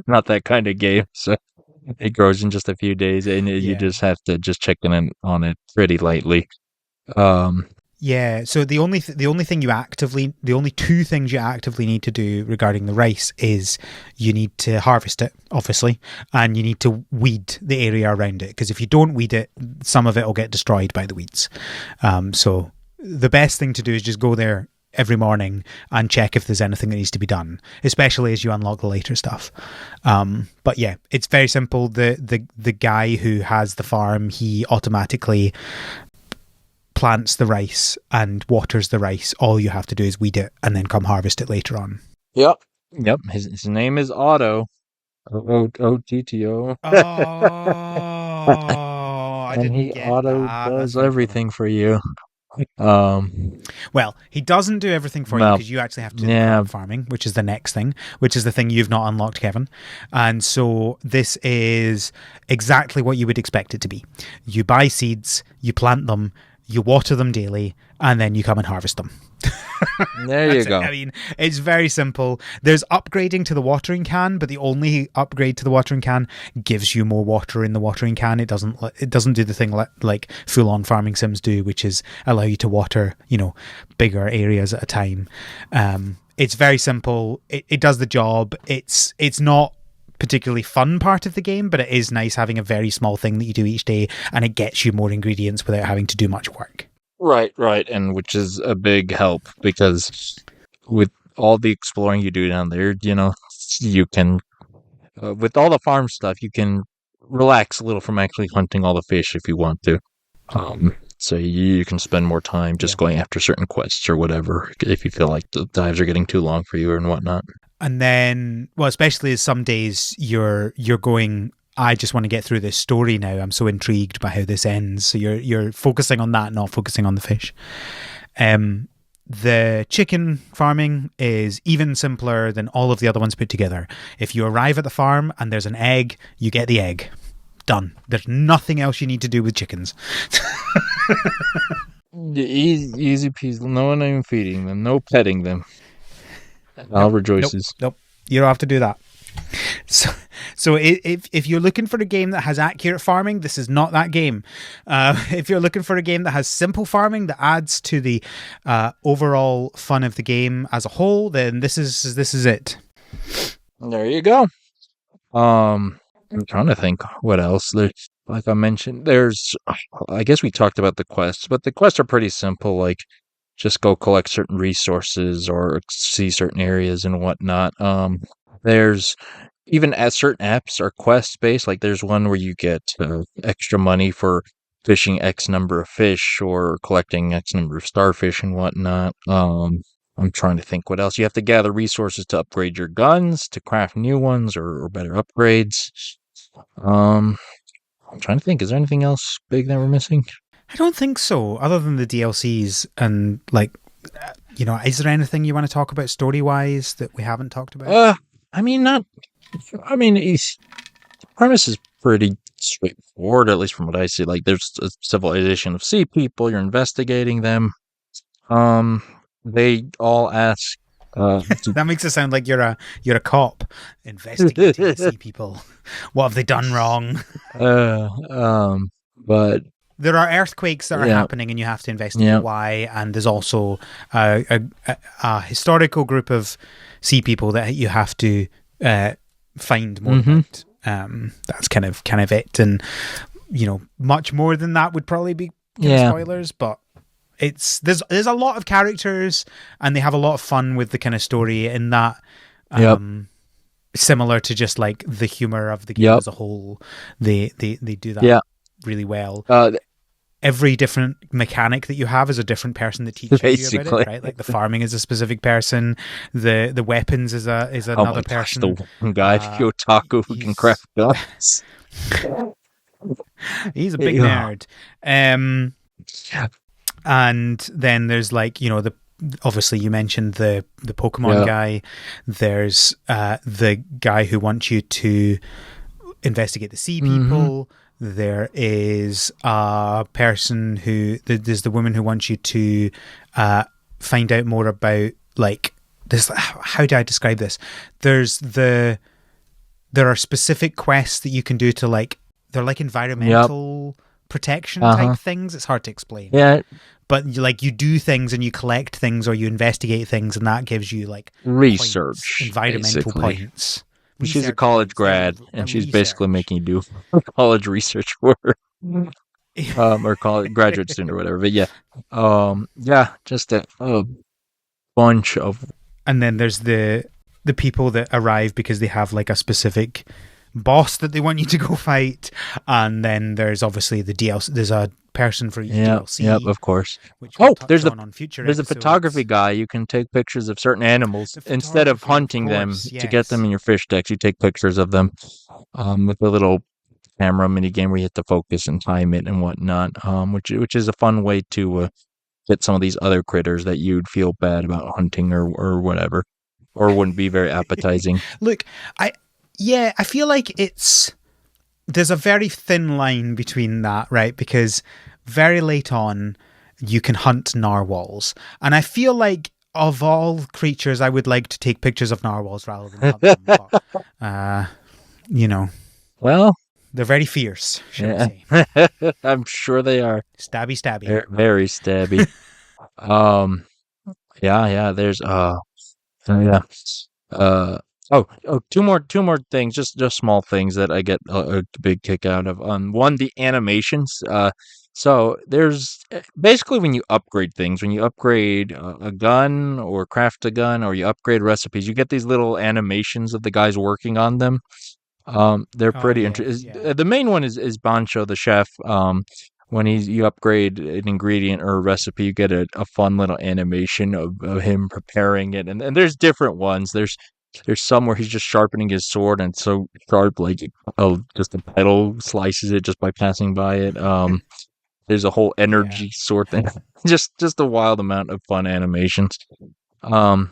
S2: not that kind of game. So it grows in just a few days, and you
S1: Yeah.
S2: just have to just check in on it pretty lightly. Um,
S1: Yeah, so the only 2 things you actively need to do regarding the rice is you need to harvest it, obviously, and you need to weed the area around it, because if you don't weed it, some of it will get destroyed by the weeds. So the best thing to do is just go there every morning and check if there's anything that needs to be done, especially as you unlock the later stuff. But yeah, it's very simple. The guy who has the farm, he automatically plants the rice and waters the rice. All you have to do is weed it and then come harvest it later on.
S2: Yep. His name is Otto. OTTO.
S1: Oh, I
S2: and
S1: didn't
S2: he
S1: get
S2: auto
S1: that. That's
S2: does
S1: very clever.
S2: everything for you. Um,
S1: Well, he doesn't do everything for you
S2: well,
S1: because you actually have to do the
S2: yeah,
S1: crop farming, which is the next thing, which is the thing you've not unlocked, Kevin. And so this is exactly what you would expect it to be. You buy seeds, you plant them, you water them daily, and then you come and harvest them.
S2: there you
S1: That's it.
S2: go.
S1: I mean, it's very simple. There's upgrading to the watering can, but the only upgrade to the watering can gives you more water in the watering can. It doesn't do the thing like full on farming sims do, which is allow you to water bigger areas at a time. It's very simple. It does the job. It's not particularly fun part of the game, but it is nice having a very small thing that you do each day, and it gets you more ingredients without having to do much work.
S2: Right, and which is a big help because with all the exploring you do down there, you can with all the farm stuff, you can relax a little from actually hunting all the fish if you want to. So you can spend more time
S1: Yeah.
S2: just going after certain quests or whatever if you feel like the dives are getting too long for you and whatnot.
S1: And then, well, especially as some days you're going, I just want to get through this story now. I'm so intrigued by how this ends. So you're focusing on that, not focusing on the fish. The chicken farming is even simpler than all of the other ones put together. If you arrive at the farm and there's an egg, you get the egg. Done. There's nothing else you need to do with chickens.
S2: Easy peasy. No one even feeding them. No petting them. Al rejoices.
S1: Nope. You don't have to do that. So if you're looking for a game that has accurate farming, this is not that game. If you're looking for a game that has simple farming that adds to the overall fun of the game as a whole, then this is it.
S2: There you go. I'm trying to think what else. Like I mentioned, I guess we talked about the quests, but the quests are pretty simple. Like, just go collect certain resources or see certain areas and whatnot. There's even at certain apps are quest based. Like, there's one where you get extra money for fishing X number of fish or collecting X number of starfish and whatnot. I'm trying to think what else. You have to gather resources to upgrade your guns, to craft new ones or better upgrades. Um, I'm trying to think. Is there anything else big that we're missing?
S1: I don't think so, other than the DLCs and is there anything you want to talk about story wise that we haven't talked about?
S2: I mean, not. I mean, the premise is pretty straightforward, at least from what I see. Like, there's a civilization of sea people. You're investigating them. They all ask.
S1: That makes it sound like you're a cop investigating sea people. What have they done wrong?
S2: But
S1: there are earthquakes that are happening, and you have to investigate why. And there's also a historical group of sea people that you have to find more about. That's kind of it, and much more than that would probably be spoilers, but. There's a lot of characters, and they have a lot of fun with the kind of story in that. Similar to just like the humor of the game as a whole, they do that really well. Every different mechanic that you have is a different person that teaches you about it, right? Like the farming is a specific person, the weapons is another person.
S2: The one guy, Yotaku, who can craft guns.
S1: He's a big nerd. And then there's obviously you mentioned the Pokemon guy. There's the guy who wants you to investigate the sea people. There is a person there's the woman who wants you to find out more about this. How do I describe this? There are specific quests that you can do to they're like environmental protection type things. It's hard to explain.
S2: Yeah.
S1: But you do things and you collect things or you investigate things, and that gives you
S2: research,
S1: points, environmental points.
S2: She's a college grad, and she's basically making you do college research work, or college graduate student or whatever. But just a bunch of.
S1: And then there's the people that arrive because they have a specific boss that they want you to go fight, and then there's obviously the DLC. There's a person for each DLC.
S2: Yep, of course. There's a photography guy. You can take pictures of certain animals instead of hunting them to get them in your fish decks. You take pictures of them with a little camera mini game where you have to focus and time it and whatnot, which is a fun way to get some of these other critters that you'd feel bad about hunting or whatever, or wouldn't be very appetizing.
S1: Look, I I feel like there's a very thin line between that, right? Because very late on, you can hunt narwhals, and I feel like of all creatures, I would like to take pictures of narwhals rather than hunt them. But
S2: Well,
S1: they're very fierce, shall
S2: yeah,
S1: we say?
S2: I'm sure they are.
S1: Stabby, stabby.
S2: They're very stabby. um, yeah. There's yeah. Uh, two more things, just small things that I get a big kick out of. One, the animations. So there's basically when you upgrade things, when you upgrade a gun or craft a gun or you upgrade recipes, you get these little animations of the guys working on them. They're
S1: Oh
S2: pretty
S1: yeah,
S2: interesting.
S1: yeah.
S2: The main one is Bancho the chef. When you upgrade an ingredient or a recipe, you get a fun little animation of him preparing it. And there's different ones. There's some where he's just sharpening his sword and it's so sharp, like just the petal slices it just by passing by it. There's a whole
S1: Yeah.
S2: energy sword thing. Just a wild amount of fun animations. Um,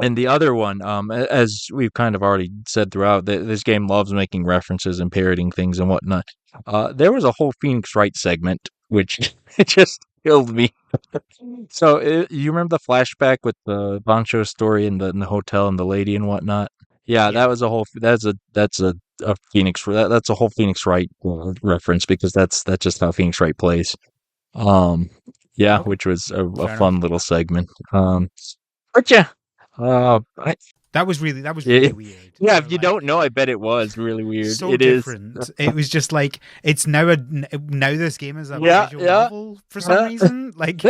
S2: and the other one, as we've kind of already said throughout, this game loves making references and parroting things and whatnot. There was a whole Phoenix Wright segment, which it just killed me. So you remember the flashback with the Bancho story in the hotel and the lady and whatnot? Yeah, that
S1: Yeah.
S2: was a whole. That's a Phoenix. That's a whole Phoenix Wright reference because that's just how Phoenix Wright plays. Um, yeah,
S1: Okay.
S2: which was a
S1: Fair enough.
S2: fun little segment. But yeah, I,
S1: That was really
S2: yeah,
S1: weird.
S2: yeah. If you
S1: Like
S2: don't know, I bet it was really weird.
S1: so
S2: It is.
S1: different. It was just like it's now this game is a
S2: Yeah,
S1: visual
S2: yeah.
S1: novel for some reason. Like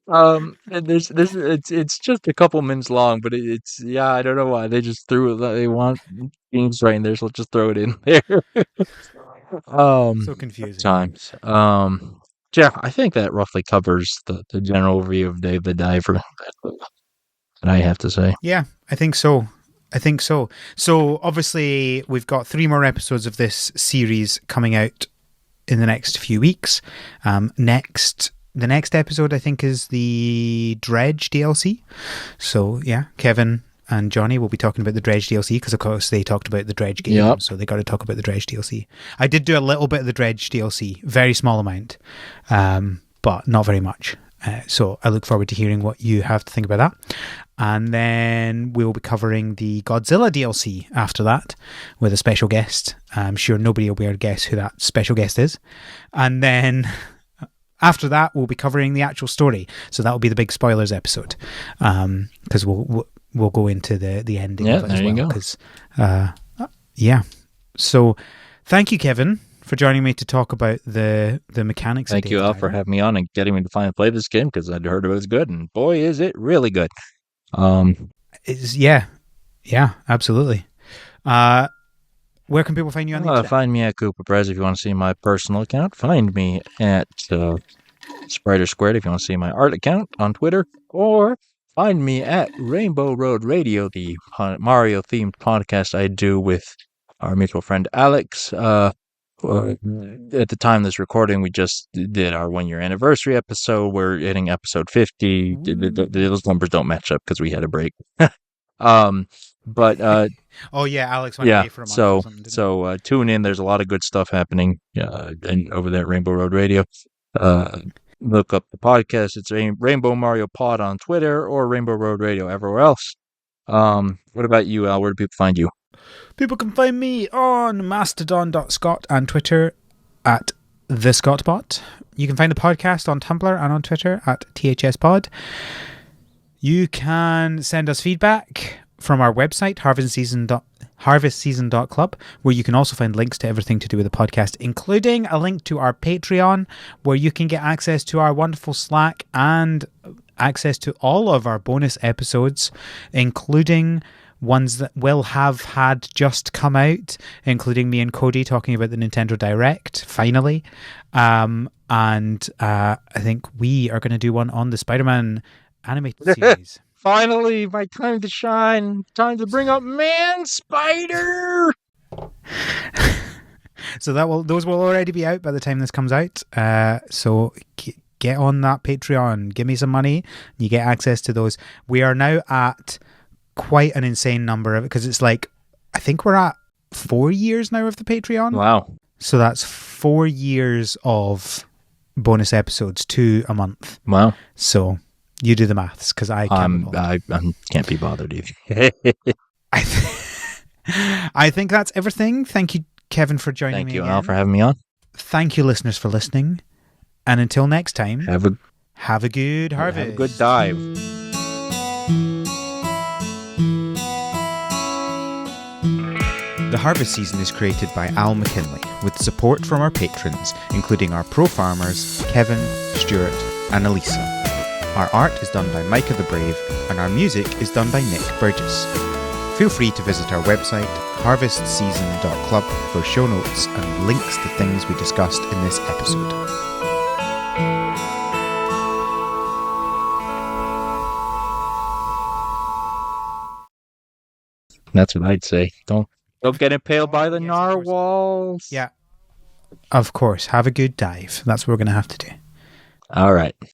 S2: And there's it's just a couple minutes long, but it's yeah. I don't know why they just threw it. They want games right in there, so let's just throw it in there.
S1: so
S2: Good
S1: confusing.
S2: times. Yeah, I think that roughly covers the general overview of Dave the Diver. That I have to say.
S1: Yeah, I think so. I think so. So obviously we've got 3 more episodes of this series coming out in the next few weeks. The next episode I think is the Dredge DLC. So yeah, Kevin and Johnny will be talking about the Dredge DLC because of course they talked about the Dredge
S2: Yep.
S1: game, so they got to talk about the Dredge DLC. I did do a little bit of the Dredge DLC, very small amount, but not very much. So I look forward to hearing what you have to think about that. And then we'll be covering the Godzilla DLC after that with a special guest. I'm sure nobody will be able to guess who that special guest is. And then after that, we'll be covering the actual story. So that will be the big spoilers episode because we'll go into the ending
S2: Yeah,
S1: of it
S2: there
S1: as
S2: you
S1: well.
S2: go.
S1: Because yeah. So thank you, Kevin, for joining me to talk about the mechanics of
S2: Thank
S1: Dave
S2: you,
S1: the
S2: Al, for
S1: Diver.
S2: having me on and getting me to finally play this game because I'd heard it was good, and boy, is it really good. Um,
S1: Yeah, absolutely. Where can people find you on the internet?
S2: Find me at Cooper Prez if you want to see my personal account. Find me at Sprider Squared if you want to see my art account on Twitter, or find me at Rainbow Road Radio, the Mario themed podcast I do with our mutual friend Alex. At the time of this recording, we just did our 1 year anniversary episode. We're hitting episode 50. Those numbers don't match up because we had a break. um, but
S1: Oh yeah, Alex went
S2: yeah,
S1: away for a month or
S2: so
S1: something, didn't he?
S2: so tune in. There's a lot of good stuff happening and over there at Rainbow Road Radio. Uh, Look up the podcast. It's Rainbow Mario Pod on Twitter or Rainbow Road Radio everywhere else. What about you, Al? Where do people find you?
S1: People can find me on mastodon.scott and Twitter at thescottbot. You can find the podcast on Tumblr and on Twitter at thspod. You can send us feedback from our website, harvestseason.club, where you can also find links to everything to do with the podcast, including a link to our Patreon, where you can get access to our wonderful Slack and access to all of our bonus episodes, including ones that will have had just come out, including me and Cody talking about the Nintendo Direct, finally. And I think we are going to do one on the Spider-Man animated series.
S2: Finally, my time to shine. Time to bring up Man Spider.
S1: So those will already be out by the time this comes out. So get on that Patreon. Give me some money. You get access to those. We are now at quite an insane number of it because it's like I think we're at 4 years now of the Patreon.
S2: Wow.
S1: So that's 4 years of bonus episodes, 2 a month.
S2: Wow.
S1: So you do the maths because I can't.
S2: I can't be bothered either.
S1: I think that's everything. Thank you, Kevin, for joining me.
S2: Thank you,
S1: again.
S2: Al, for having me on.
S1: Thank you, listeners, for listening. And until next time,
S2: Have a
S1: good harvest.
S2: Have a good dive.
S1: The Harvest Season is created by Al McKinley, with support from our patrons, including our pro farmers, Kevin, Stuart, and Elisa. Our art is done by Micah the Brave, and our music is done by Nick Burgess. Feel free to visit our website, harvestseason.club, for show notes and links to things we discussed in this episode.
S2: That's what I'd say. Don't get impaled by the narwhals.
S1: Yeah. Of course. Have a good dive. That's what we're going to have to do.
S2: All right.